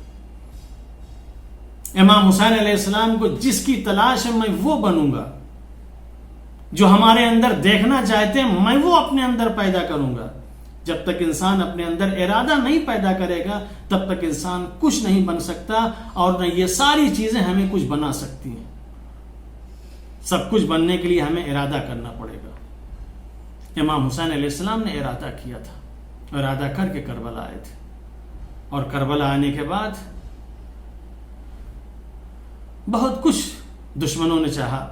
امام حسین علیہ السلام کو جس کی تلاش ہے میں وہ بنوں گا, جو ہمارے اندر دیکھنا چاہتے ہیں میں وہ اپنے اندر پیدا کروں گا. جب تک انسان اپنے اندر ارادہ نہیں پیدا کرے گا تب تک انسان کچھ نہیں بن سکتا, اور نہ یہ ساری چیزیں ہمیں کچھ بنا سکتی ہیں. سب کچھ بننے کے لیے ہمیں ارادہ کرنا پڑے گا. امام حسین علیہ السلام نے ارادہ کیا تھا, ارادہ کر کے کربلا آئے تھے. اور کربلا آنے کے بعد بہت کچھ دشمنوں نے چاہا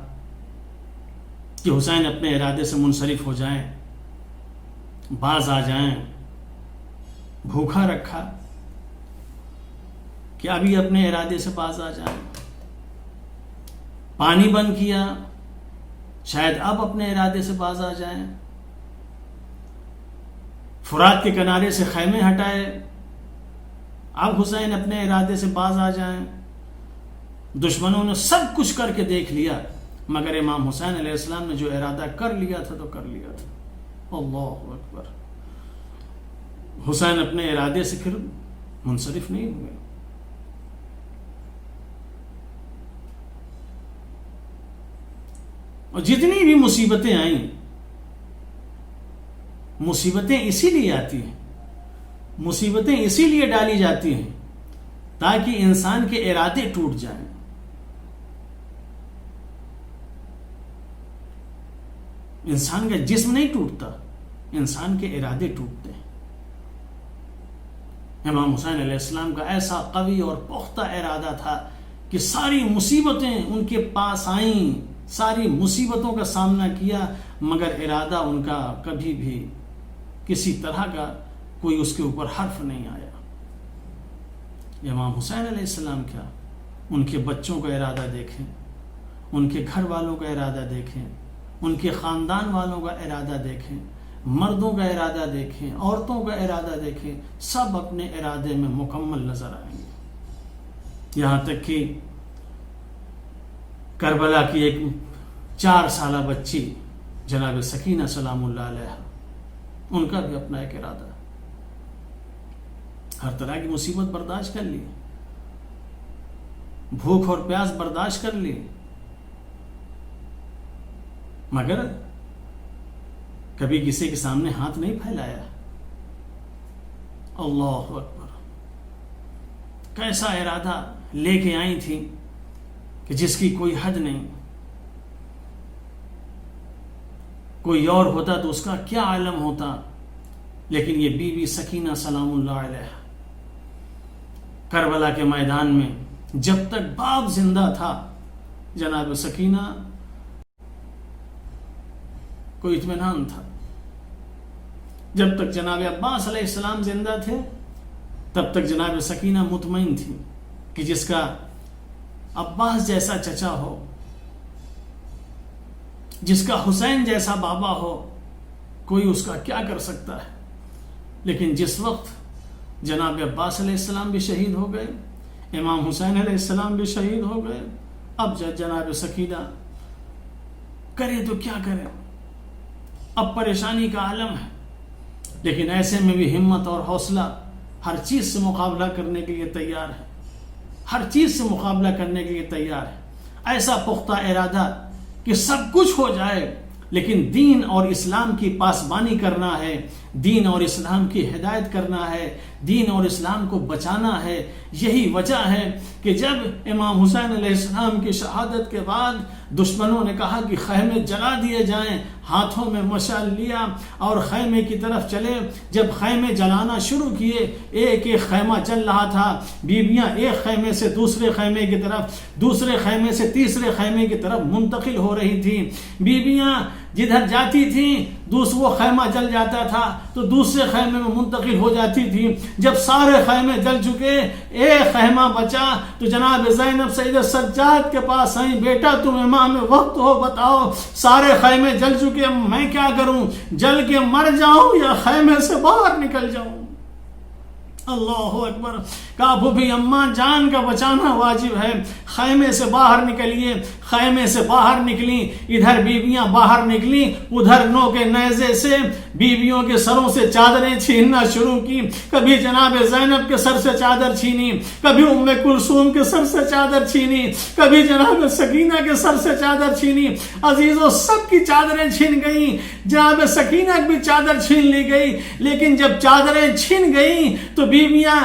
کہ حسین اپنے ارادے سے منصرف ہو جائیں, باز آ جائیں. بھوکا رکھا کہ ابھی اپنے ارادے سے باز آ جائیں. پانی بند کیا, شاید اب اپنے ارادے سے باز آ جائیں. فرات کے کنارے سے خیمے ہٹائے, اب حسین اپنے ارادے سے باز آ جائیں. دشمنوں نے سب کچھ کر کے دیکھ لیا, مگر امام حسین علیہ السلام نے جو ارادہ کر لیا تھا تو کر لیا تھا. اللہ اکبر. حسین اپنے ارادے سے پھر منصرف نہیں ہوئے. اور جتنی بھی مصیبتیں آئیں, مصیبتیں اسی لیے آتی ہیں, مصیبتیں اسی لیے ڈالی جاتی ہیں تاکہ انسان کے ارادے ٹوٹ جائیں. انسان کا جسم نہیں ٹوٹتا, انسان کے ارادے ٹوٹتے ہیں. امام حسین علیہ السلام کا ایسا قوی اور پختہ ارادہ تھا کہ ساری مصیبتیں ان کے پاس آئیں, ساری مصیبتوں کا سامنا کیا, مگر ارادہ ان کا کبھی بھی کسی طرح کا کوئی اس کے اوپر حرف نہیں آیا. امام حسین علیہ السلام کیا, ان کے بچوں کا ارادہ دیکھیں, ان کے گھر والوں کا ارادہ دیکھیں, ان کے خاندان والوں کا ارادہ دیکھیں, مردوں کا ارادہ دیکھیں, عورتوں کا ارادہ دیکھیں, سب اپنے ارادے میں مکمل نظر آئیں گے. یہاں تک کہ کربلا کی ایک 4 سالہ بچی جناب سکینہ سلام اللہ علیہ، ان کا بھی اپنا ایک ارادہ، ہر طرح کی مصیبت برداشت کر لی، بھوک اور پیاس برداشت کر لی، مگر کبھی کسی کے سامنے ہاتھ نہیں پھیلایا۔ اللہ اکبر، کیسا ارادہ لے کے آئی تھی کہ جس کی کوئی حد نہیں۔ کوئی اور ہوتا تو اس کا کیا عالم ہوتا، لیکن یہ بی بی سکینہ سلام اللہ علیہ کربلا کے میدان میں جب تک باپ زندہ تھا، جناب سکینہ کو اطمینان تھا۔ جب تک جناب عباس علیہ السلام زندہ تھے تب تک جناب سکینہ مطمئن تھی کہ جس کا عباس جیسا چچا ہو، جس کا حسین جیسا بابا ہو، کوئی اس کا کیا کر سکتا ہے۔ لیکن جس وقت جناب عباس علیہ السلام بھی شہید ہو گئے، امام حسین علیہ السلام بھی شہید ہو گئے، اب جناب سکینہ کرے تو کیا کرے، اب پریشانی کا عالم ہے۔ لیکن ایسے میں بھی ہمت اور حوصلہ ہر چیز سے مقابلہ کرنے کے لیے تیار ہے، ہر چیز سے مقابلہ کرنے کے لیے تیار ہے۔ ایسا پختہ ارادہ کہ سب کچھ ہو جائے لیکن دین اور اسلام کی پاسبانی کرنا ہے، دین اور اسلام کی ہدایت کرنا ہے، دین اور اسلام کو بچانا ہے۔ یہی وجہ ہے کہ جب امام حسین علیہ السلام کی شہادت کے بعد دشمنوں نے کہا کہ خیمے جلا دیے جائیں، ہاتھوں میں مشعل لیا اور خیمے کی طرف چلے۔ جب خیمے جلانا شروع کیے، ایک ایک خیمہ جل رہا تھا، بیویاں ایک خیمے سے دوسرے خیمے کی طرف، دوسرے خیمے سے تیسرے خیمے کی طرف منتقل ہو رہی تھیں۔ بیویاں جدھر جاتی تھیں وہ خیمہ جل جاتا تھا تو دوسرے خیمے میں منتقل ہو جاتی تھی۔ جب سارے خیمے جل چکے، ایک خیمہ بچا تو جناب زینب سید سجاد کے پاس آئیں، بیٹا تم امام وقت ہو، بتاؤ سارے خیمے جل چکے، میں کیا کروں، جل کے مر جاؤں یا خیمے سے باہر نکل جاؤں؟ اللہ اکبر، کہا بھی اماں جان کا بچانا واجب ہے، خیمے سے باہر نکلیے۔ خیمے سے باہر نکلی، ادھر بیویاں باہر نکلی، ادھر نو کے نیزے سے بیویوں کے سروں سے چادریں چھیننا شروع کی۔ کبھی جناب زینب کے سر سے چادر چھینی، کبھی ام کلثوم کے سر سے چادر چھینی، کبھی جناب سکینہ کے سر سے چادر چھینی۔ عزیزوں، سب کی چادریں چھین گئیں، جناب سکینہ کی بھی چادر چھین لی گئی۔ لیکن جب چادریں چھن گئیں تو بیویاں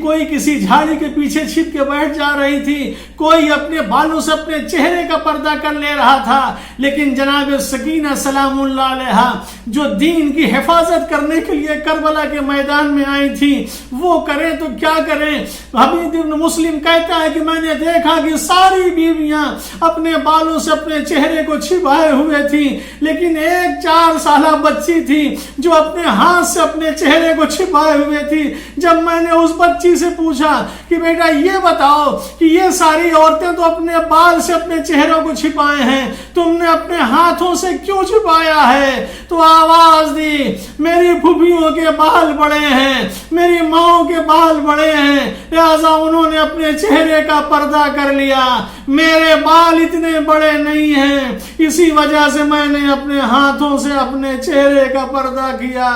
کوئی کسی جھاڑی کے پیچھے چھپ کے بیٹھ جا رہی تھی، کوئی اپنے بالوں سے اپنے چہرے کا پردہ کر لے رہا تھا۔ لیکن جناب سکینہ سلام اللہ علیہ جو دین کی حفاظت کرنے کے لیے کربلا کے میدان میں آئی تھی، وہ کریں تو کیا کریں۔ حبیب بن مسلم کہتا ہے کہ میں نے دیکھا کہ ساری بیویاں اپنے بالوں سے اپنے چہرے کو چھپائے ہوئے تھی، لیکن ایک 4 سالہ بچی تھی جو اپنے ہاتھ سے اپنے چہرے کو چھپائے ہوئے تھی۔ جب میں نے اس بچی سے پوچھا کہ بیٹا یہ بتاؤ کہ یہ ساری عورتیں تو اپنے بال سے اپنے چہروں کو چھپائے ہیں، تم نے اپنے ہاتھوں سے کیوں چھپایا ہے؟ تو آواز دی، میری پھوپھیوں کے بال بڑے ہیں، میری ماں کے بال بڑے ہیں، لہذا انہوں نے اپنے چہرے کا پردہ کر لیا، میرے بال اتنے بڑے نہیں ہیں، اسی وجہ سے میں نے اپنے ہاتھوں سے اپنے چہرے کا پردہ کیا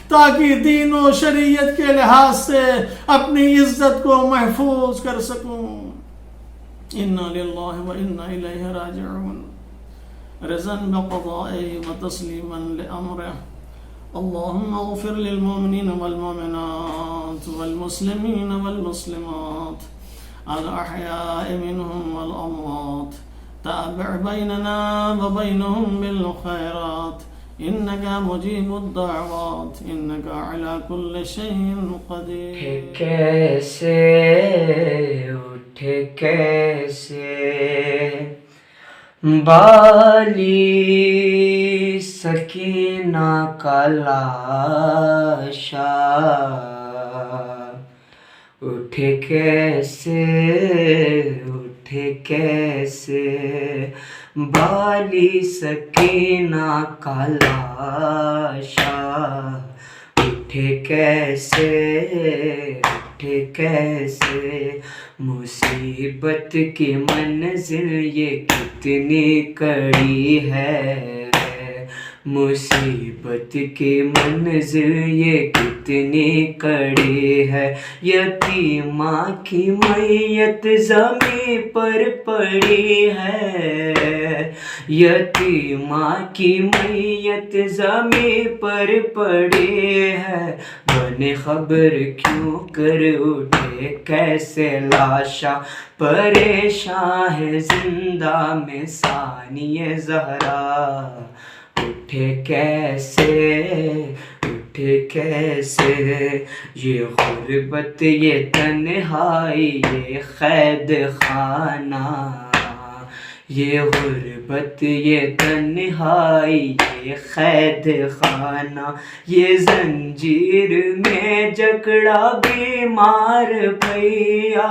تاکہ دین و شریعت کے لحاظ سے اپنی عزت کو محفوظ کر سکوں۔ انا للہ و انا الیہ راجعون، رضا بقضائه وتسلیما لامره۔ اللهم اغفر للمؤمنين والمؤمنات والمسلمين والمسلمات الأحياء منهم والأموات، تابع بيننا وبينهم بالخيرات إنك مجيب الدعوات إنك على كل شيء قدير۔ کیسے اٹھ کیسے بالی سکینہ کا لاشا، اٹھ کیسے بالی سکینہ کا لاشا، اٹھ اٹھے کیسے مصیبت کی منزل یہ کتنی کڑی ہے مصیبت کی منزل یہ کتنی کڑی ہے یتیمہ کی میت زمین پر پڑی ہے یتیمہ کی میت زمین پر پڑی ہے بنے خبر کیوں کر اٹھے کیسے لاشا پریشان ہے زندہ میں ثانی زہرا اٹھے کیسے یہ غربت یہ تنہائی یہ قید خانہ یہ غربت یہ تنہائی یہ قید خانہ یہ زنجیر میں جکڑا بیمار بھیا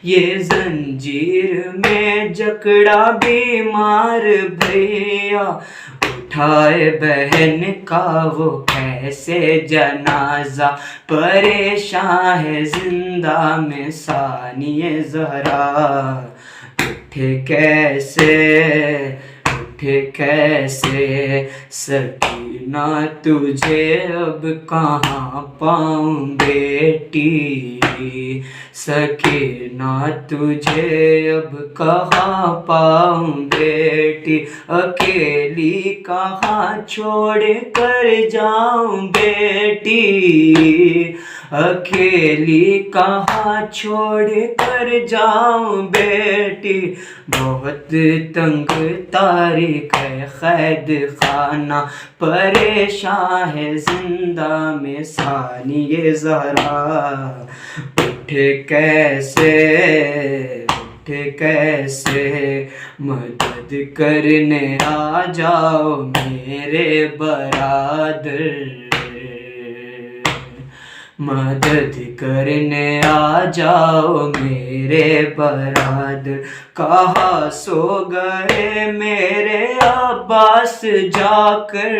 یہ زنجیر میں جکڑا بیمار بھیا اٹھائے بہن کا وہ کیسے جنازہ پریشان ہے زندہ میں ثانی زہرا اٹھے کیسے سکینہ تجھے اب کہاں پاؤں بیٹی سکینہ تجھے اب کہاں پاؤں بیٹی اکیلی کہاں چھوڑ کر جاؤں بیٹی اکیلی کہاں چھوڑ کر جاؤں بیٹی بہت تنگ تاریخ ہے قید خانہ پریشان ہے زندہ میں ثانی زہرا اٹھے کیسے مدد کرنے آ جاؤ میرے برادر مدد کرنے آ جاؤ میرے برادر کہاں سو گئے میرے عباس جا کر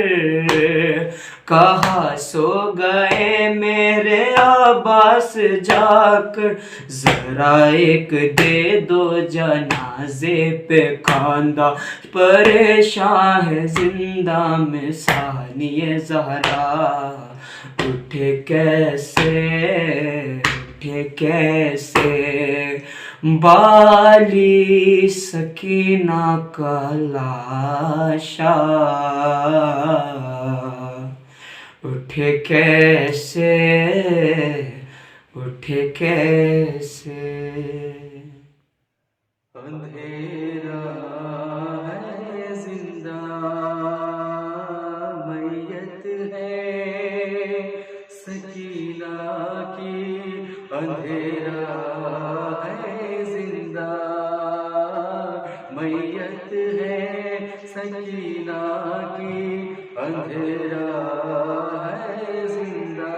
کہاں سو گئے میرے عباس جا کر ذرا ایک دے دو جنازے پہ کاندھا پریشان ہے زندہ میں ثانی زہرا اٹھے کیسے بالی سکینہ کا لاشا اٹھے کیسے اندھیرا ہے زندہ میت ہے سکینہ کی اندھیرا ہے زندہ میت ہے سکینہ کی اندھیرا ہے زندہ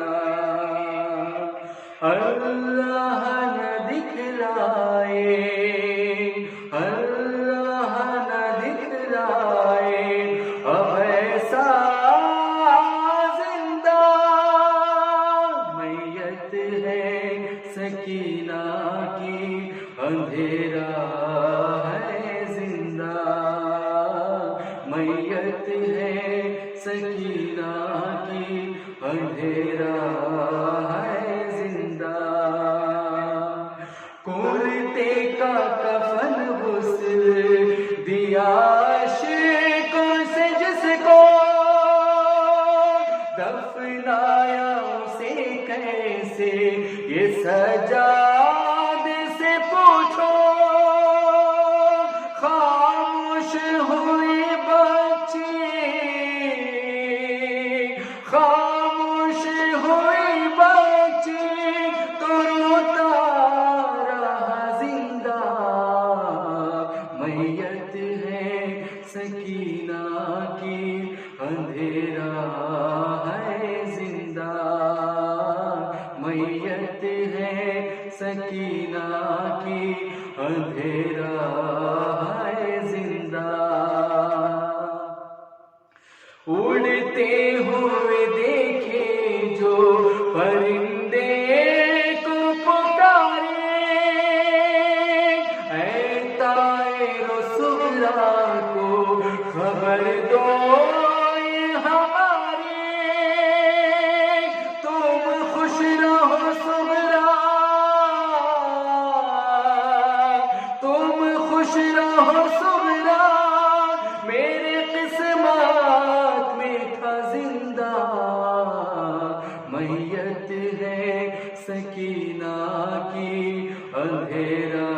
اللہ نہ دکھلائے اللہ نہ دکھلائے اب ایسا زندہ میت ہے سکینہ کی اندھیرا ہے زندہ میت ہے سکینہ کی اندھیرا ہے زندہ کولتے کا کفن غسل دیا عاشقوں سے جس کو دفنایا اسے کیسے یہ سجاد سے پوچھو خاموش ہوئی بچی خاموش ہوئی بچی تو روتا رہا زندہ میت ہے سکینہ کی اندھیرا ہے زندہ میت ہے سکینہ کی اندھیرا ہے زندہ اڑتے ہوئے دیکھے جو پرندے ہے سکینہ کی اندھیرا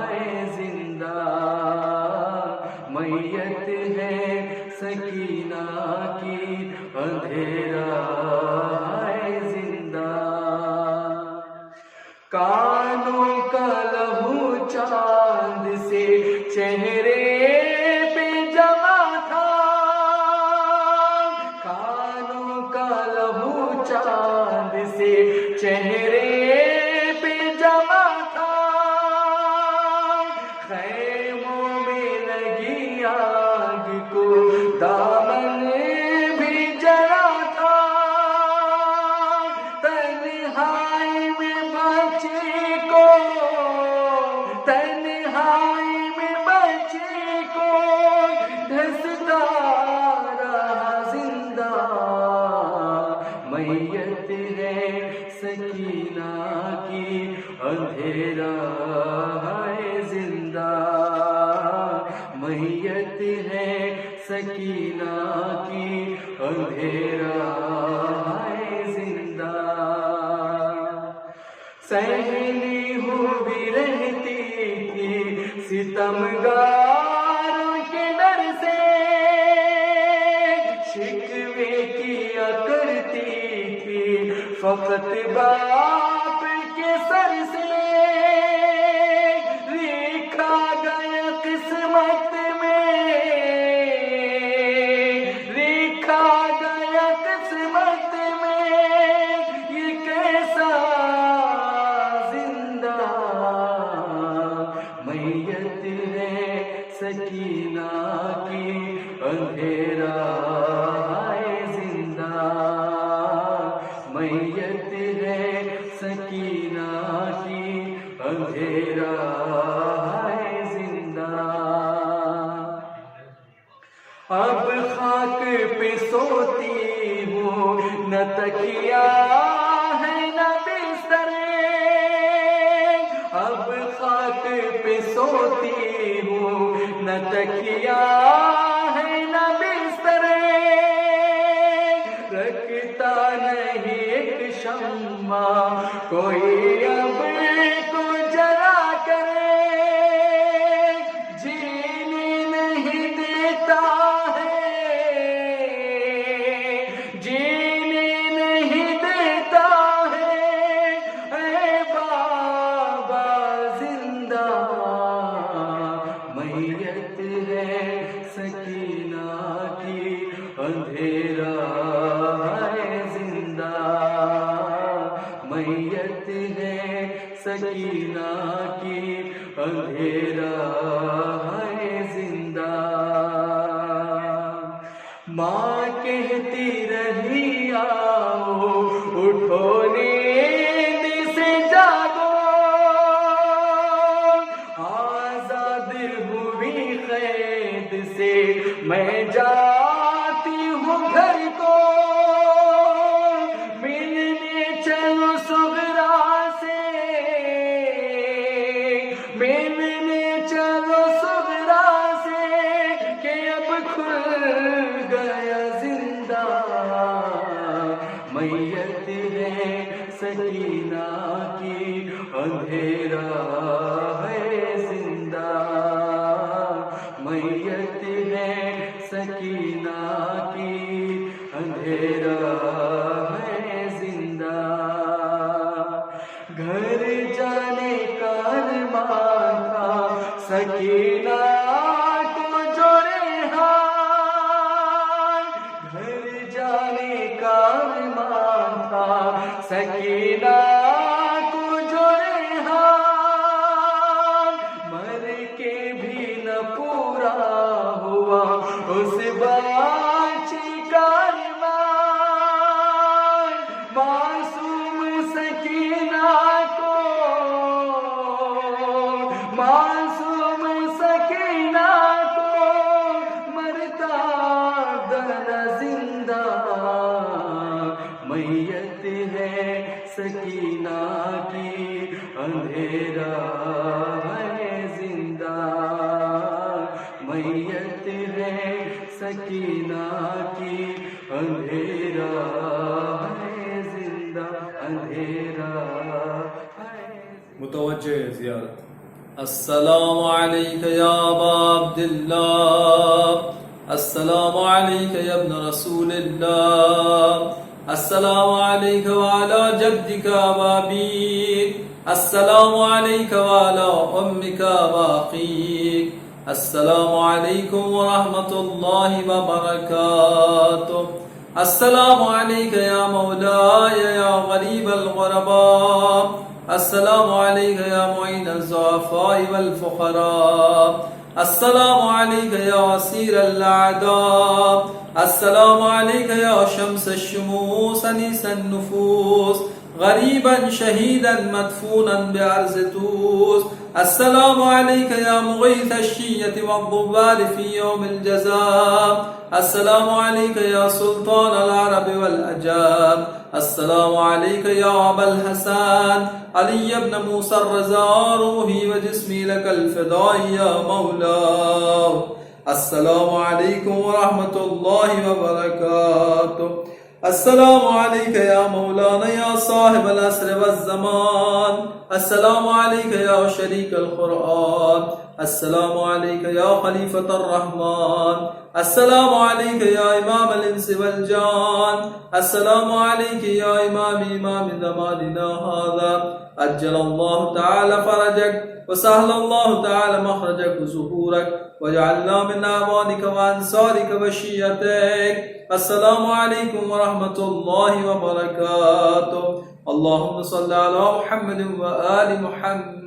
ہے زندہ میت ہے سکینہ کی اندھیرا ہے زندہ کانوں کا لہو چاند سے چہرے پہ جمع تھا کانوں کا لہو چاند سے چہرے پہ جمع تھا خیموں میں لگی آگ کو دامن بھی جلا تھا تنہائی میں بچے کو تنہائی میں بچے کو دھستا رہا زندہ میت ہے سکینہ کی اندھیرا ہے زندہ میت ہے سکینہ کی اندھیرا ہے زندہ سہیلی ہوئی رہتی تھی ستمگاروں کے ڈر سے شکوے کیا کرتی تھی فقط باپ کے سر سے لکھا گیا قسمت میں لکھا گیا قسمت میں یہ کیسا زندہ میت ہے سکینہ کی اندھیرا ہے زندہ میت ہے سکینہ کی اندھیرا ہے زندہ اب خاک پہ سوتی ہوں نہ تکیا ہے نہ بستر اب خاک پہ سوتی ہوں نہ تکیا ہے نہ بستر رکھتا نہیں ایک شمع کوئی اب کو جلا کرے جینے نہیں دیتا جینے نہیں دیتا ہے اے بابا زندہ میت ہے سکینہ کی اندھیرا ہے زندہ میت ہے سکینہ کی اندھیرا ہے زندہ ماں کہتی رہی آؤ اٹھو نیند سے جاگو آزاد ہوئی قید سے میں جاتی ہوں گھر کو ملنے چلو صغرا سے ملنے چلو صغرا سے کہ اب کھل گیا زندہ میت ہے سکینہ کی اندھیرا ہے زندہ میت ہے سکینہ کی اندھیرا ہے زندہ گھر جانے کا ارمان تھا سکینہ کو جو ریحان گھر جانے کا ارمان تھا سکینہ کو جو ریحان مر کے بھی نہ پورا ہوا اس باچی کا ارمان معصوم سکینہ کو معصوم سکینہ کو مرتا دنا زندہ میت ہے سکینہ کی اندھیرا ہے زندہ میت ہے سکینہ کی اندھیرا ہے زندہ اندھیرا متوجہ زیارت. السلام علیک یا ابا عبداللہ، السلام علیک یا ابن رسول اللہ، السلام علیک وعلی جدک وابیک، السلام علیک وعلی امک واخیک، السلام علیکم ورحمۃ اللہ وبرکاتہ. السلام علیک یا مولاي یا غریب الغرباء، السلام علیک یا معین الضعفاء والفقراء، السلام علیک یا اسیر الاعداء، السلام علیک یا شمس الشموس انیس النفوس، غریبا شہیدا مدفونا بعرض توس، السلام علیک یا مغیث الشیۃ والضبال فی یوم الجزاء، السلام علیک یا سلطان العرب والعجام، السلام علیک یا ابا الحسن علی بن موسى الرضا، روحی و جسمی لک الفداء یا مولا. السلام علیکم ورحمۃ اللہ وبرکاتہ. السلام علیک یا مولانا یا صاحب العصر والزمان، السلام علیک یا شریک القرآن، السلام علیک یا خلیفۃ الرحمن، السلام علیک یا امام الانس والجان، السلام علیک یا امام زماننا هذا، عجل اللہ تعالی فرجک وسهل الله تعالى مخرجك وظهورك وجعلنا من أعوانك وأنصارك وشيعتك. السلام عليكم ورحمة الله وبركاته. اللهم صل على محمد وآل محمد.